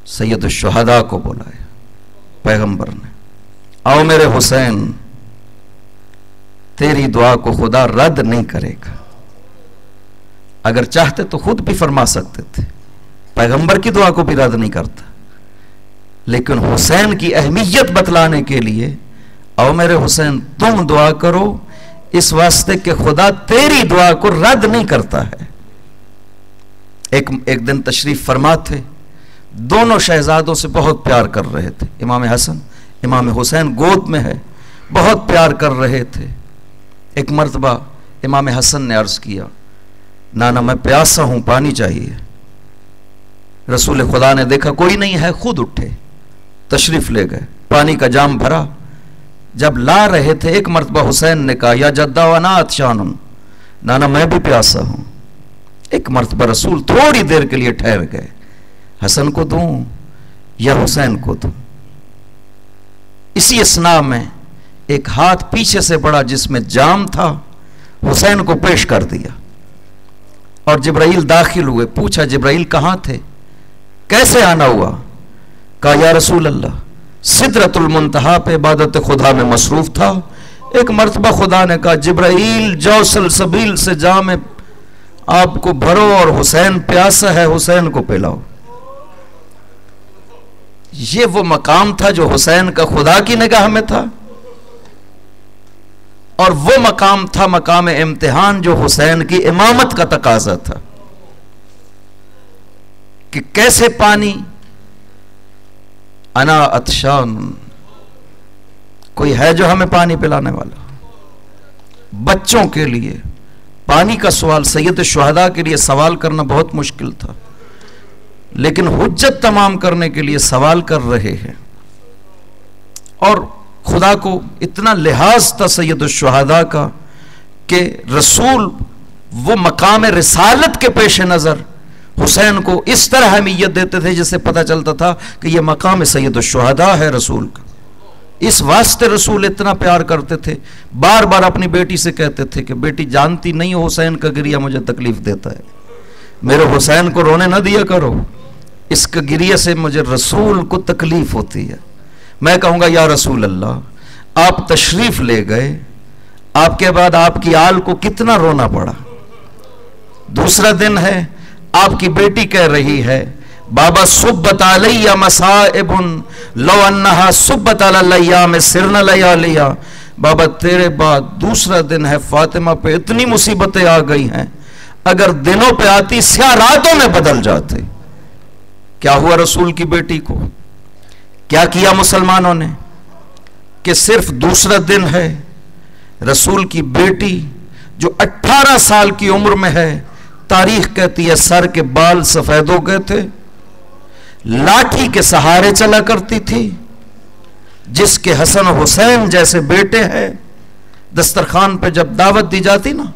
सैयद शुहदा को बुलाया पैगंबर ने, आओ मेरे हुसैन, तेरी दुआ को खुदा रद्द नहीं करेगा। अगर चाहते तो खुद भी फरमा सकते थे, पैगंबर की दुआ को भी रद्द नहीं करता, लेकिन हुसैन की अहमियत बतलाने के लिए, आओ मेरे हुसैन तुम दुआ करो, इस वास्ते कि खुदा तेरी दुआ को रद्द नहीं करता है। एक दिन तशरीफ फरमा थे, दोनों शहजादों से बहुत प्यार कर रहे थे, इमाम हसन इमाम हुसैन गोद में है, बहुत प्यार कर रहे थे। एक मर्तबा इमाम हसन ने अर्ज किया, नाना मैं प्यासा हूं, पानी चाहिए। रसूल खुदा ने देखा कोई नहीं है, खुद उठे तशरीफ ले गए, पानी का जाम भरा। जब ला रहे थे एक मर्तबा हुसैन ने कहा, या जद्दा वना अतशानुन, नाना मैं भी प्यासा हूं। एक मर्तबा रसूल थोड़ी देर के लिए ठहर गए, हसन को दूं या हुसैन को दूं। इसी अस्ना में एक हाथ पीछे से बढ़ा जिसमें जाम था, हुसैन को पेश कर दिया और जिब्राइल दाखिल हुए। पूछा जिब्राइल कहां थे, कैसे आना हुआ? कहा या रसूल अल्लाह, सिदरतुल मुंतहा पे इबादत खुदा में मसरूफ था। एक मर्तबा खुदा ने कहा, जिब्राइल जाओ सलसबील से जाम आपको भरो और हुसैन प्यासा है, हुसैन को पिलाओ। ये वो मकाम था जो हुसैन का खुदा की निगाह में था, और वो मकाम था मकाम इम्तिहान जो हुसैन की इमामत का तकाजा था कि कैसे पानी, अना अतशान, कोई है जो हमें पानी पिलाने वाला। बच्चों के लिए पानी का सवाल सैयद शुहदा के लिए सवाल करना बहुत मुश्किल था, लेकिन हुज्जत तमाम करने के लिए सवाल कर रहे हैं। और खुदा को इतना लिहाज था सैयद शुहदा का कि रसूल वो मकाम रिसालत के पेश नज़र हुसैन को इस तरह अहमियत देते थे जिससे पता चलता था कि यह मकाम सैयद शुहदा है रसूल का। इस वास्ते रसूल इतना प्यार करते थे, बार बार अपनी बेटी से कहते थे कि बेटी जानती नहीं हो हुसैन का गिरिया मुझे तकलीफ देता है, मेरे हुसैन को रोने ना दिया करो, इसका गिरिया से मुझे रसूल को तकलीफ होती है। मैं कहूँगा या रसूल अल्लाह, आप तशरीफ ले गए, आपके बाद आपकी आल को कितना रोना पड़ा। दूसरा दिन है, आपकी बेटी कह रही है बाबा सुब्बत अलैया मसाइबुन लौ अन्नहा सुब्बत अलैया में सिरना लया लिया। बाबा तेरे बाद दूसरा दिन है, फातिमा पे इतनी मुसीबतें आ गई हैं, अगर दिनों पे आती स्या रातों में बदल जाते। क्या हुआ रसूल की बेटी को, क्या किया मुसलमानों ने कि सिर्फ दूसरा दिन है, रसूल की बेटी जो 18 साल की उम्र में है, तारीख कहती है सर के बाल सफेद हो गए थे, लाठी के सहारे चला करती थी, जिसके हसन हुसैन जैसे बेटे हैं। दस्तरखान पे जब दावत दी जाती ना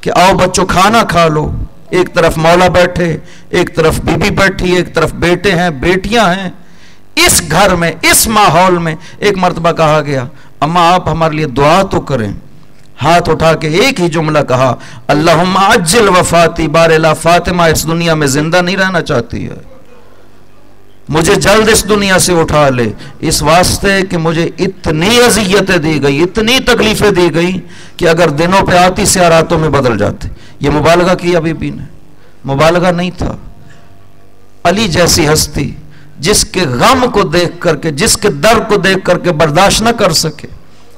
कि आओ बच्चों खाना खा लो, एक तरफ मौला बैठे, एक तरफ बीबी बैठी, एक तरफ बेटे हैं बेटियां हैं। इस घर में, इस माहौल में एक मर्तबा कहा गया, अम्मा आप हमारे लिए दुआ तो करें। हाथ उठा के एक ही जुमला कहा, अल्लाहुम्मा अज्जिल वफाती बारेला, फातिमा इस दुनिया में जिंदा नहीं रहना चाहती है, मुझे जल्द इस दुनिया से उठा ले। इस वास्ते कि मुझे इतनी अजियतें दी गई, इतनी तकलीफें दी गई कि अगर दिनों पे आती से रातों में बदल जाते। ये मुबालगा किया बीबी ने, मुबालगा नहीं था। अली जैसी हस्ती जिसके गम को देख करके, जिसके दर्द को देख करके बर्दाश्त न कर सके,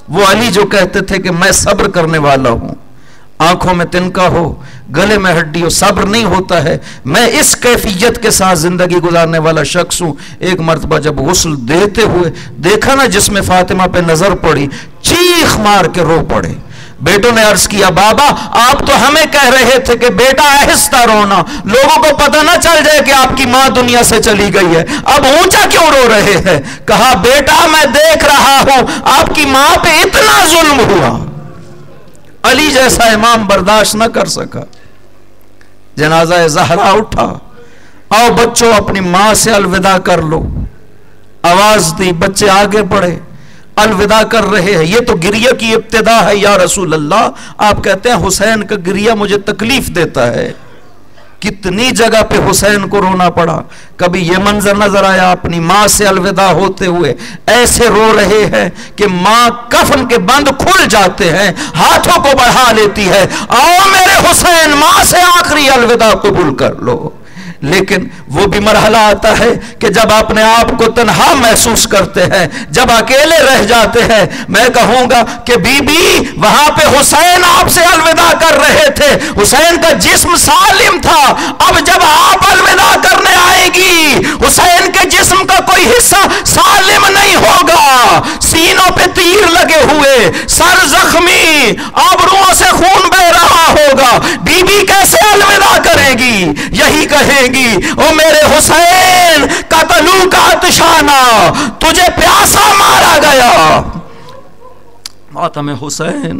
वो अली जो कहते थे कि मैं सब्र करने वाला हूं, आंखों में तिनका हो, गले में हड्डी हो, सब्र नहीं होता है, मैं इस कैफियत के साथ जिंदगी गुजारने वाला शख्स हूं। एक मर्तबा जब गुस्ल देते हुए देखा ना जिसमें फातिमा पे नजर पड़ी, चीख मार के रो पड़े। बेटों ने अर्ज किया, बाबा आप तो हमें कह रहे थे कि बेटा आहिस्ता रोना, लोगों को पता ना चल जाए कि आपकी मां दुनिया से चली गई है, अब ऊंचा क्यों रो रहे हैं? कहा बेटा मैं देख रहा हूं आपकी मां पे इतना जुल्म हुआ। अली जैसा इमाम बर्दाश्त न कर सका, जनाजा ज़हरा उठा, आओ बच्चों अपनी मां से अलविदा कर लो, आवाज दी, बच्चे आगे बढ़े, अलविदा कर रहे हैं। ये तो गिरिया की इब्तिदा है या रसूल अल्लाह। आप कहते हैं हुसैन का गिरिया मुझे तकलीफ देता है। कितनी जगह पे हुसैन को रोना पड़ा। कभी ये मंजर नजर आया अपनी मां से अलविदा होते हुए ऐसे रो रहे हैं कि मां कफन के बंद खुल जाते हैं, हाथों को बढ़ा लेती है, आओ मेरे हुसैन मां से आखिरी अलविदा कबूल कर लो। लेकिन वो भी मरहला आता है कि जब अपने आप को तन्हा महसूस करते हैं, जब अकेले रह जाते हैं। मैं कहूंगा कि बीबी वहां पे हुसैन आपसे अलविदा कर रहे थे, हुसैन का जिस्म सालिम था। अब जब आप अलविदा करने आएगी, हुसैन के जिस्म का कोई हिस्सा सालिम नहीं होगा, सीनों पे तीर लगे हुए, सर जख्मी, आबरुओं से खून बह रहा होगा। बीबी कैसे अलविदा करेगी? यही कहेगी, ओ मेरे हुसैन कतलू का अतशाना, तुझे प्यासा मारा गया। मातम हुसैन।